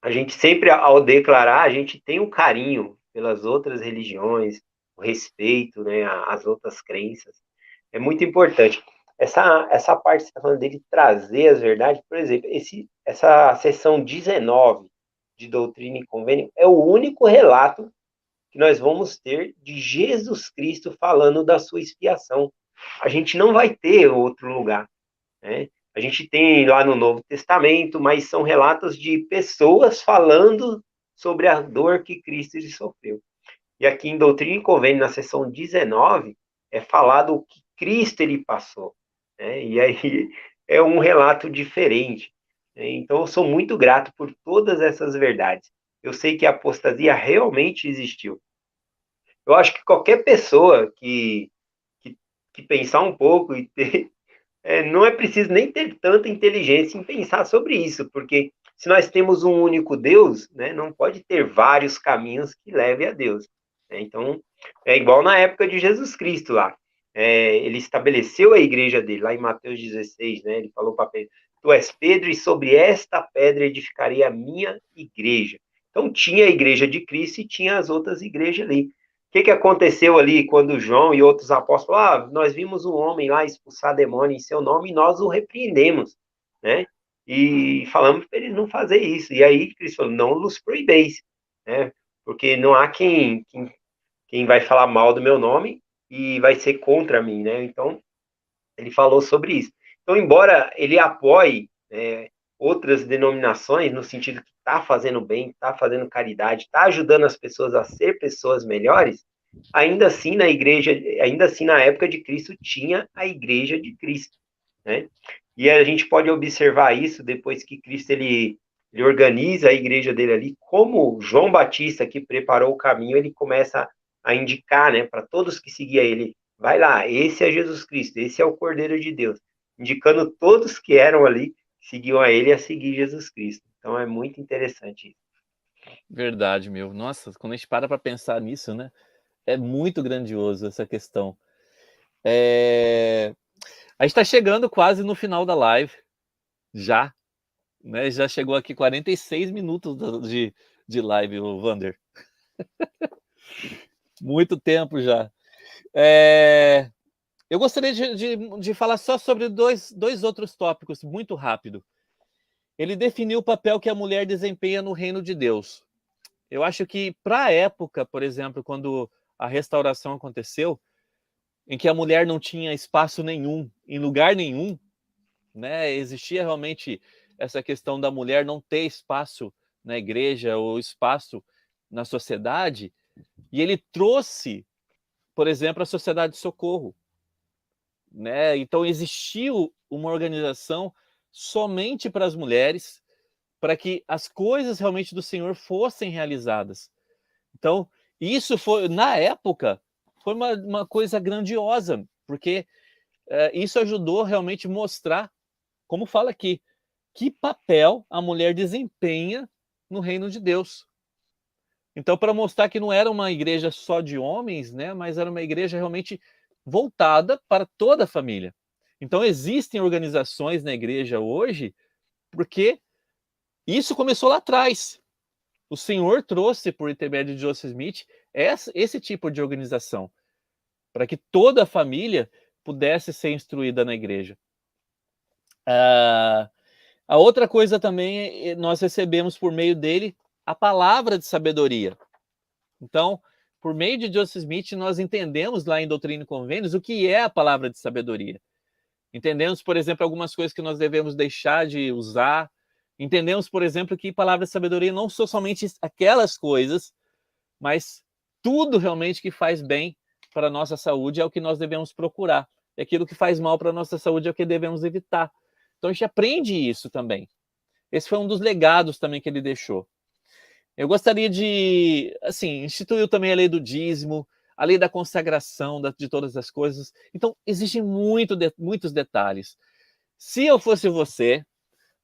a gente sempre, ao declarar, a gente tem um carinho pelas outras religiões, o respeito, né, às outras crenças. É muito importante. Essa parte que você está falando dele trazer as verdades, por exemplo, essa sessão 19 de Doutrina e Convênio é o único relato que nós vamos ter de Jesus Cristo falando da sua expiação. A gente não vai ter outro lugar, né? A gente tem lá no Novo Testamento, mas são relatos de pessoas falando sobre a dor que Cristo sofreu. E aqui em Doutrina e Convênio, na seção 19, é falado o que Cristo ele passou, né? E aí é um relato diferente, né? Então eu sou muito grato por todas essas verdades. Eu sei que a apostasia realmente existiu. Eu acho que qualquer pessoa que, que pensar um pouco e ter, não é preciso nem ter tanta inteligência em pensar sobre isso, porque se nós temos um único Deus, né, não pode ter vários caminhos que levem a Deus, né? Então, é igual na época de Jesus Cristo lá. Ele estabeleceu a igreja dele, lá em Mateus 16, né, ele falou para Pedro, tu és Pedro e sobre esta pedra edificarei a minha igreja. Então, tinha a igreja de Cristo e tinha as outras igrejas ali. Que aconteceu ali quando João e outros apóstolos falaram, nós vimos um homem lá expulsar demônio em seu nome e nós o repreendemos, né? E falamos para ele não fazer isso. E aí Cristo falou, não nos proibeis, né? Porque não há quem vai falar mal do meu nome e vai ser contra mim, né? Então, ele falou sobre isso. Então, embora ele apoie outras denominações, no sentido que está fazendo bem, está fazendo caridade, está ajudando as pessoas a ser pessoas melhores, ainda assim na igreja, ainda assim na época de Cristo tinha a igreja de Cristo, né? E a gente pode observar isso depois que Cristo ele organiza a igreja dele ali, como João Batista que preparou o caminho, ele começa a indicar, né, para todos que seguiam ele, vai lá, esse é Jesus Cristo, esse é o Cordeiro de Deus, indicando todos que eram ali, seguiam a ele a seguir Jesus Cristo. Então é muito interessante isso. Verdade, meu. Nossa, quando a gente para pensar nisso, né? É muito grandioso essa questão. A gente está chegando quase no final da live, já. Né? Já chegou aqui 46 minutos de live, o Vander. Muito tempo já. Eu gostaria de falar só sobre dois outros tópicos, muito rápido. Ele definiu o papel que a mulher desempenha no reino de Deus. Eu acho que, para a época, por exemplo, quando a restauração aconteceu, em que a mulher não tinha espaço nenhum, em lugar nenhum, né? Existia realmente essa questão da mulher não ter espaço na igreja ou espaço na sociedade, e ele trouxe, por exemplo, a Sociedade de Socorro, né? Então existiu uma organização somente para as mulheres, para que as coisas realmente do Senhor fossem realizadas. Então, isso foi, na época, foi uma coisa grandiosa, porque isso ajudou realmente a mostrar, como fala aqui, que papel a mulher desempenha no reino de Deus. Então, para mostrar que não era uma igreja só de homens, né, mas era uma igreja realmente voltada para toda a família. Então, existem organizações na igreja hoje, porque isso começou lá atrás. O Senhor trouxe, por intermédio de Joseph Smith, esse tipo de organização, para que toda a família pudesse ser instruída na igreja. A outra coisa também, nós recebemos por meio dele a palavra de sabedoria. Então, por meio de Joseph Smith, nós entendemos lá em Doutrina e Convênios o que é a palavra de sabedoria. Entendemos, por exemplo, algumas coisas que nós devemos deixar de usar. Entendemos, por exemplo, que palavra de sabedoria não são somente aquelas coisas, mas tudo realmente que faz bem para a nossa saúde é o que nós devemos procurar. E aquilo que faz mal para a nossa saúde é o que devemos evitar. Então a gente aprende isso também. Esse foi um dos legados também que ele deixou. Eu gostaria de, assim, instituiu também a lei do dízimo, a lei da consagração de todas as coisas. Então, existem muitos detalhes. Se eu fosse você,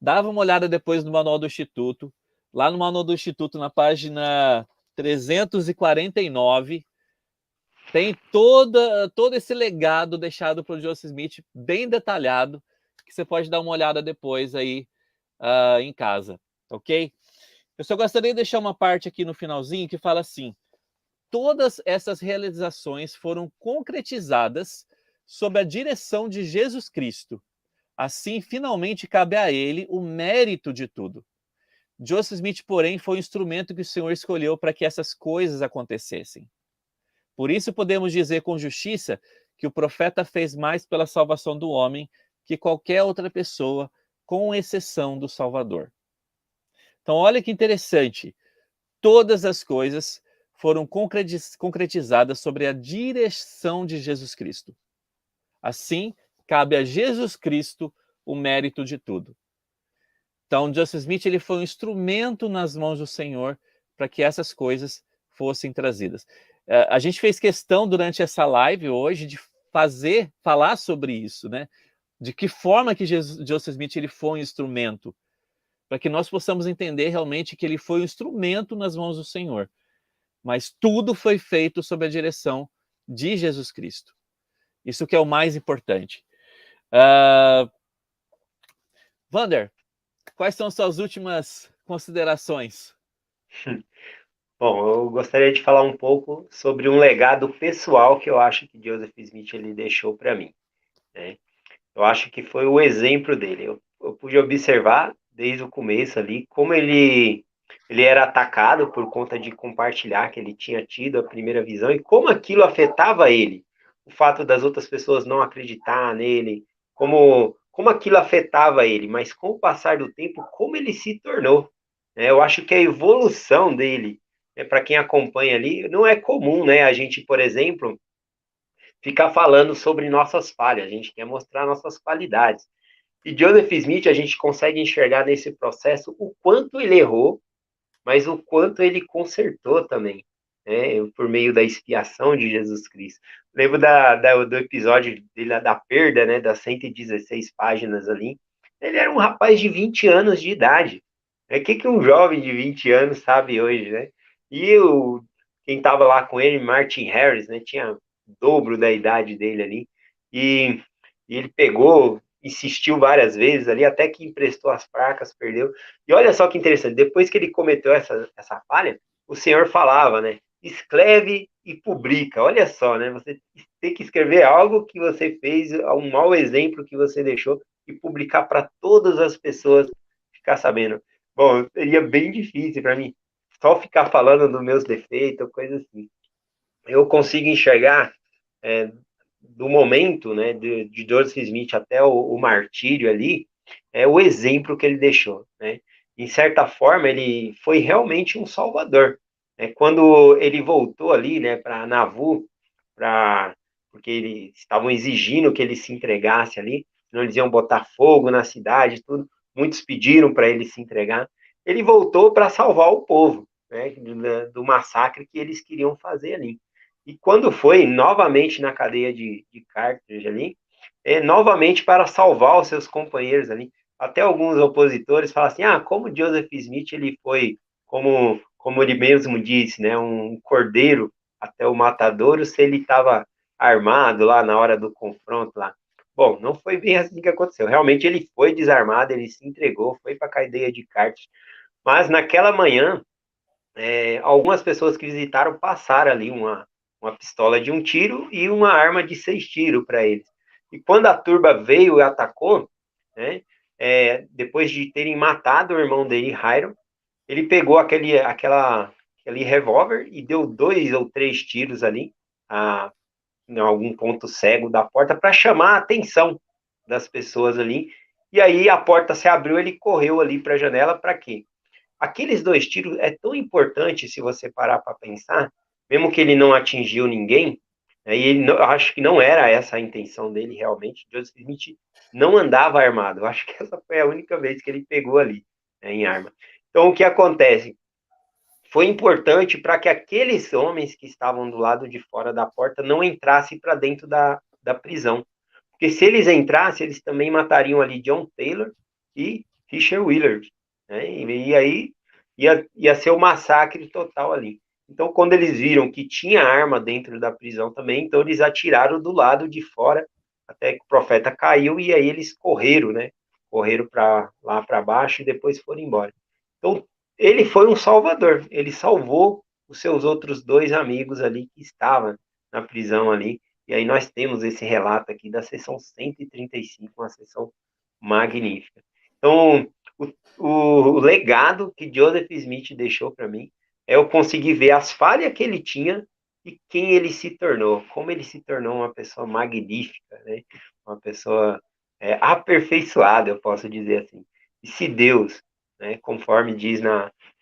dava uma olhada depois no Manual do Instituto. Lá no Manual do Instituto, na página 349, tem todo esse legado deixado por Joseph Smith, bem detalhado, que você pode dar uma olhada depois aí em casa, ok? Eu só gostaria de deixar uma parte aqui no finalzinho que fala assim: todas essas realizações foram concretizadas sob a direção de Jesus Cristo. Assim, finalmente cabe a ele o mérito de tudo. Joseph Smith, porém, foi o instrumento que o Senhor escolheu para que essas coisas acontecessem. Por isso podemos dizer com justiça que o profeta fez mais pela salvação do homem que qualquer outra pessoa, com exceção do Salvador. Então, olha que interessante. Todas as coisas foram concretizadas sobre a direção de Jesus Cristo. Assim, cabe a Jesus Cristo o mérito de tudo. Então, Joseph Smith ele foi um instrumento nas mãos do Senhor para que essas coisas fossem trazidas. A gente fez questão durante essa live hoje de falar sobre isso, né? De que forma que Joseph Smith ele foi um instrumento, para que nós possamos entender realmente que ele foi um instrumento nas mãos do Senhor. Mas tudo foi feito sob a direção de Jesus Cristo. Isso que é o mais importante. Vander, quais são as suas últimas considerações? Bom, eu gostaria de falar um pouco sobre um legado pessoal que eu acho que Joseph Smith ele deixou para mim, né? Eu acho que foi o exemplo dele. Eu pude observar desde o começo ali como ele era atacado por conta de compartilhar que ele tinha tido a primeira visão e como aquilo afetava ele. O fato das outras pessoas não acreditar nele, como aquilo afetava ele, mas com o passar do tempo, como ele se tornou, né? Eu acho que a evolução dele, né, para quem acompanha ali, não é comum, né? A gente, por exemplo, ficar falando sobre nossas falhas, a gente quer mostrar nossas qualidades. E Joseph Smith, a gente consegue enxergar nesse processo o quanto ele errou, mas o quanto ele consertou também, né, por meio da expiação de Jesus Cristo. Lembro do episódio dele, da perda, né, das 116 páginas ali. Ele era um rapaz de 20 anos de idade. O que um jovem de 20 anos sabe hoje, né? E quem estava lá com ele, Martin Harris, né, tinha o dobro da idade dele ali. E ele pegou, insistiu várias vezes ali, até que emprestou as placas, perdeu. E olha só que interessante, depois que ele cometeu essa falha, o Senhor falava, né? Escreve e publica. Olha só, né? Você tem que escrever algo que você fez, um mau exemplo que você deixou, e publicar para todas as pessoas ficar sabendo. Bom, seria bem difícil para mim só ficar falando dos meus defeitos, coisa assim. Eu consigo enxergar do momento, né, de Joseph Smith até o martírio ali, o exemplo que ele deixou, né? Em certa forma, ele foi realmente um salvador, né? Quando ele voltou ali, né, para Nauvoo, porque eles estavam exigindo que ele se entregasse ali, senão eles iam botar fogo na cidade, tudo. Muitos pediram para ele se entregar. Ele voltou para salvar o povo, né, do massacre que eles queriam fazer ali. E quando foi novamente na cadeia de Carthage ali, novamente para salvar os seus companheiros ali. Até alguns opositores falam assim, como Joseph Smith ele foi, como ele mesmo disse, né, um cordeiro até o matadouro, se ele estava armado lá na hora do confronto lá. Bom, não foi bem assim que aconteceu. Realmente ele foi desarmado, ele se entregou, foi para a cadeia de Carthage. Mas naquela manhã, algumas pessoas que visitaram passaram ali uma pistola de 1 tiro e uma arma de 6 tiros para eles. E quando a turba veio e atacou, né, depois de terem matado o irmão dele, Hiram, ele pegou aquele revólver e deu 2 ou 3 tiros ali, em algum ponto cego da porta, para chamar a atenção das pessoas ali. E aí a porta se abriu, ele correu ali para a janela, para quê? Aqueles 2 tiros é tão importante se você parar para pensar, mesmo que ele não atingiu ninguém, né, e ele não, acho que não era essa a intenção dele realmente. Joseph Smith não andava armado. Eu acho que essa foi a única vez que ele pegou ali, né, em arma. Então o que acontece? Foi importante para que aqueles homens que estavam do lado de fora da porta não entrassem para dentro da prisão. Porque se eles entrassem, eles também matariam ali John Taylor e Richard Willard, né? E aí ia ser o massacre total ali. Então, quando eles viram que tinha arma dentro da prisão também, então eles atiraram do lado de fora, até que o profeta caiu, e aí eles correram, né? Correram lá para baixo e depois foram embora. Então, ele foi um salvador. Ele salvou os seus outros 2 amigos ali que estavam na prisão ali. E aí nós temos esse relato aqui da sessão 135, uma sessão magnífica. Então, o legado que Joseph Smith deixou para mim é eu conseguir ver as falhas que ele tinha e quem ele se tornou, como ele se tornou uma pessoa magnífica, né? Uma pessoa aperfeiçoada, eu posso dizer assim. E se Deus, né, conforme diz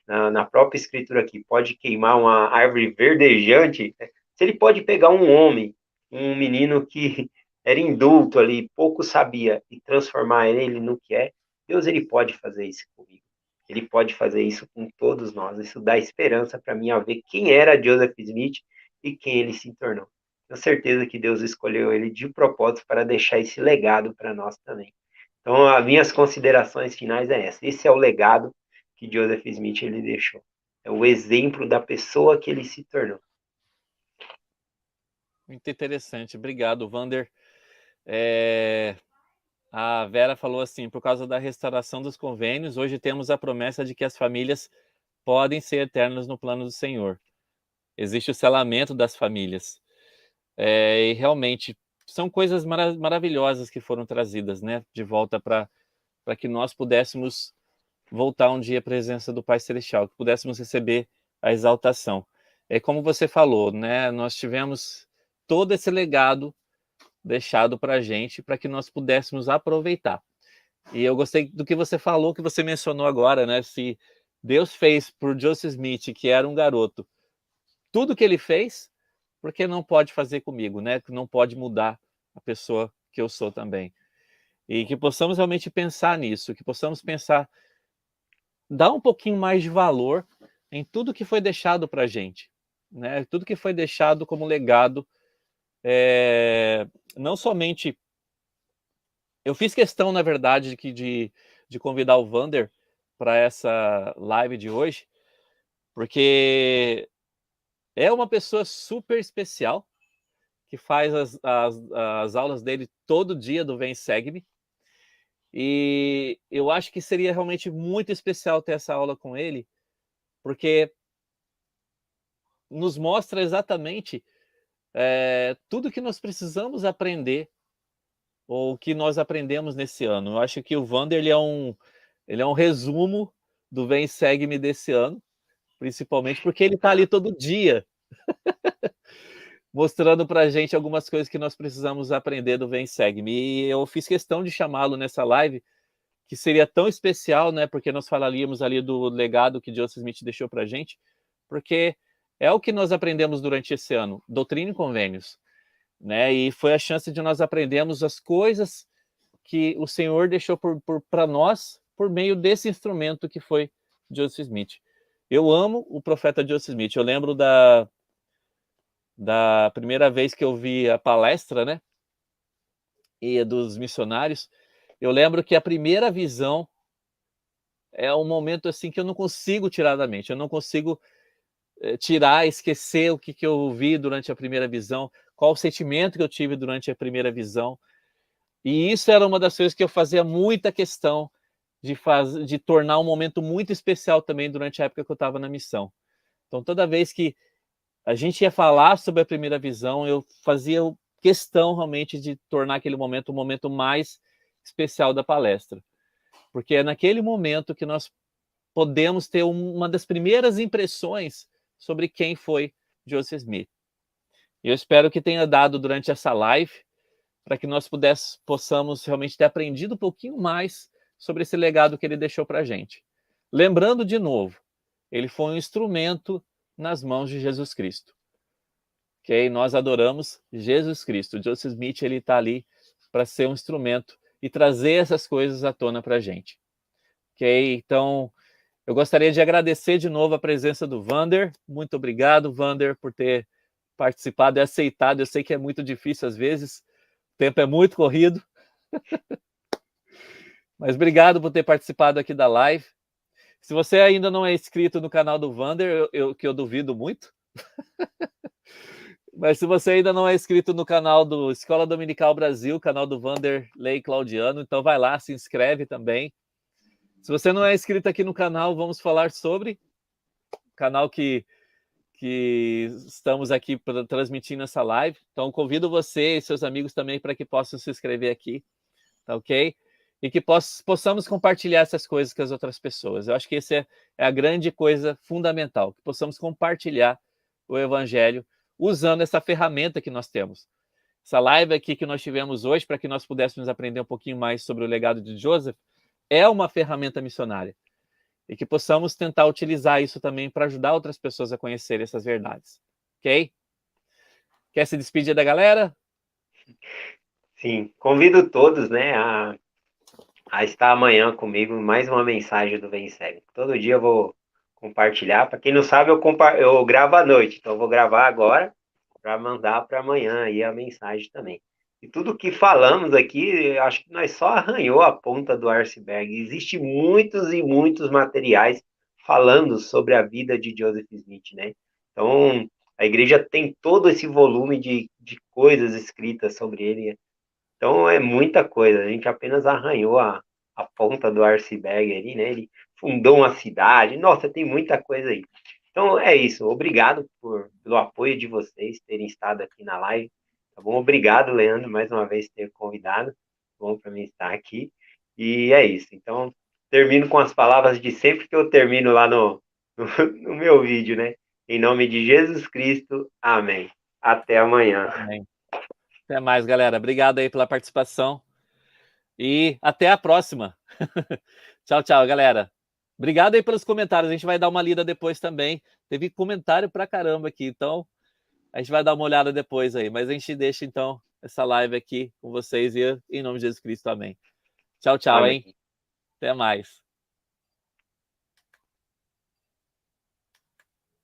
na própria escritura aqui, pode queimar uma árvore verdejante, né? Se ele pode pegar um homem, um menino que era indulto ali, pouco sabia, e transformar ele no que é, Deus ele pode fazer isso comigo. Ele pode fazer isso com todos nós. Isso dá esperança para mim a ver quem era Joseph Smith e quem ele se tornou. Tenho certeza que Deus escolheu ele de propósito para deixar esse legado para nós também. Então, as minhas considerações finais é essa. Esse é o legado que Joseph Smith ele deixou. É o exemplo da pessoa que ele se tornou. Muito interessante. Obrigado, Vander. A Vera falou assim, por causa da restauração dos convênios, hoje temos a promessa de que as famílias podem ser eternas no plano do Senhor. Existe o selamento das famílias. E realmente, são coisas maravilhosas que foram trazidas, né, de volta para que nós pudéssemos voltar um dia à presença do Pai Celestial, que pudéssemos receber a exaltação. É como você falou, né, nós tivemos todo esse legado deixado para a gente, para que nós pudéssemos aproveitar. E eu gostei do que você falou, que você mencionou agora, né? Se Deus fez por Joseph Smith, que era um garoto, tudo que ele fez, por que não pode fazer comigo, né? Que não pode mudar a pessoa que eu sou também. E que possamos realmente pensar nisso, que possamos pensar, dar um pouquinho mais de valor em tudo que foi deixado para a gente, né? Tudo que foi deixado como legado, não somente. Eu fiz questão, na verdade, de convidar o Vander para essa live de hoje, porque é uma pessoa super especial, que faz as aulas dele todo dia do Vem Segue-me, e eu acho que seria realmente muito especial ter essa aula com ele, porque nos mostra exatamente tudo que nós precisamos aprender, ou que nós aprendemos nesse ano. Eu acho que o Vander ele é um resumo do Vem Segue-me desse ano, principalmente porque ele está ali todo dia, mostrando para a gente algumas coisas que nós precisamos aprender do Vem Segue-me. E eu fiz questão de chamá-lo nessa live, que seria tão especial, né? Porque nós falaríamos ali do legado que Joseph Smith deixou para a gente, porque é o que nós aprendemos durante esse ano, doutrina e convênios, né? E foi a chance de nós aprendermos as coisas que o Senhor deixou para nós por meio desse instrumento que foi Joseph Smith. Eu amo o profeta Joseph Smith. Eu lembro da primeira vez que eu vi a palestra, né, e dos missionários. Eu lembro que a primeira visão é um momento assim que eu não consigo tirar da mente. Eu não consigo tirar, esquecer o que eu vi durante a primeira visão, qual o sentimento que eu tive durante a primeira visão. E isso era uma das coisas que eu fazia muita questão de tornar um momento muito especial também durante a época que eu estava na missão. Então, toda vez que a gente ia falar sobre a primeira visão, eu fazia questão realmente de tornar aquele momento o momento mais especial da palestra. Porque é naquele momento que nós podemos ter uma das primeiras impressões sobre quem foi Joseph Smith. E eu espero que tenha dado durante essa live, para que nós possamos realmente ter aprendido um pouquinho mais sobre esse legado que ele deixou para a gente. Lembrando de novo, ele foi um instrumento nas mãos de Jesus Cristo. Okay? Nós adoramos Jesus Cristo. Joseph Smith ele está ali para ser um instrumento e trazer essas coisas à tona para a gente. Okay? Então, eu gostaria de agradecer de novo a presença do Vander. Muito obrigado, Vander, por ter participado e aceitado. Eu sei que é muito difícil às vezes, o tempo é muito corrido. Mas obrigado por ter participado aqui da live. Se você ainda não é inscrito no canal do Vander, que eu duvido muito. Mas se você ainda não é inscrito no canal do Escola Dominical Brasil, canal do Vanderlei Claudiano, então vai lá, se inscreve também. Se você não é inscrito aqui no canal, vamos falar sobre o canal que estamos aqui transmitindo essa live. Então convido você e seus amigos também para que possam se inscrever aqui, tá ok? E que possamos compartilhar essas coisas com as outras pessoas. Eu acho que essa é a grande coisa fundamental, que possamos compartilhar o Evangelho usando essa ferramenta que nós temos. Essa live aqui que nós tivemos hoje, para que nós pudéssemos aprender um pouquinho mais sobre o legado de Joseph, é uma ferramenta missionária. e que possamos tentar utilizar isso também para ajudar outras pessoas a conhecerem essas verdades. Ok? Quer se despedir da galera? Sim, convido todos, né, a estar amanhã comigo em mais uma mensagem do Vem e Segue. Todo dia eu vou compartilhar. Para quem não sabe, eu gravo à noite, então eu vou gravar agora para mandar para amanhã aí a mensagem também. E tudo que falamos aqui, acho que nós só arranhou a ponta do iceberg. Existem muitos e muitos materiais falando sobre a vida de Joseph Smith, né? Então, a igreja tem todo esse volume de coisas escritas sobre ele. Então, é muita coisa. A gente apenas arranhou a ponta do iceberg ali, né? Ele fundou uma cidade. Nossa, tem muita coisa aí. Então, é isso. Obrigado pelo apoio de vocês terem estado aqui na live. Tá bom? Obrigado, Leandro, mais uma vez ter convidado. Bom para mim estar aqui. E é isso. Então, termino com as palavras de sempre que eu termino lá no meu vídeo, né? Em nome de Jesus Cristo. Amém. Até amanhã. Amém. Até mais, galera. Obrigado aí pela participação. E até a próxima. Tchau, tchau, galera. Obrigado aí pelos comentários. A gente vai dar uma lida depois também. Teve comentário pra caramba aqui, então a gente vai dar uma olhada depois aí. Mas a gente deixa então essa live aqui com vocês e em nome de Jesus Cristo. Amém. Tchau, tchau, hein? Amém. Até mais.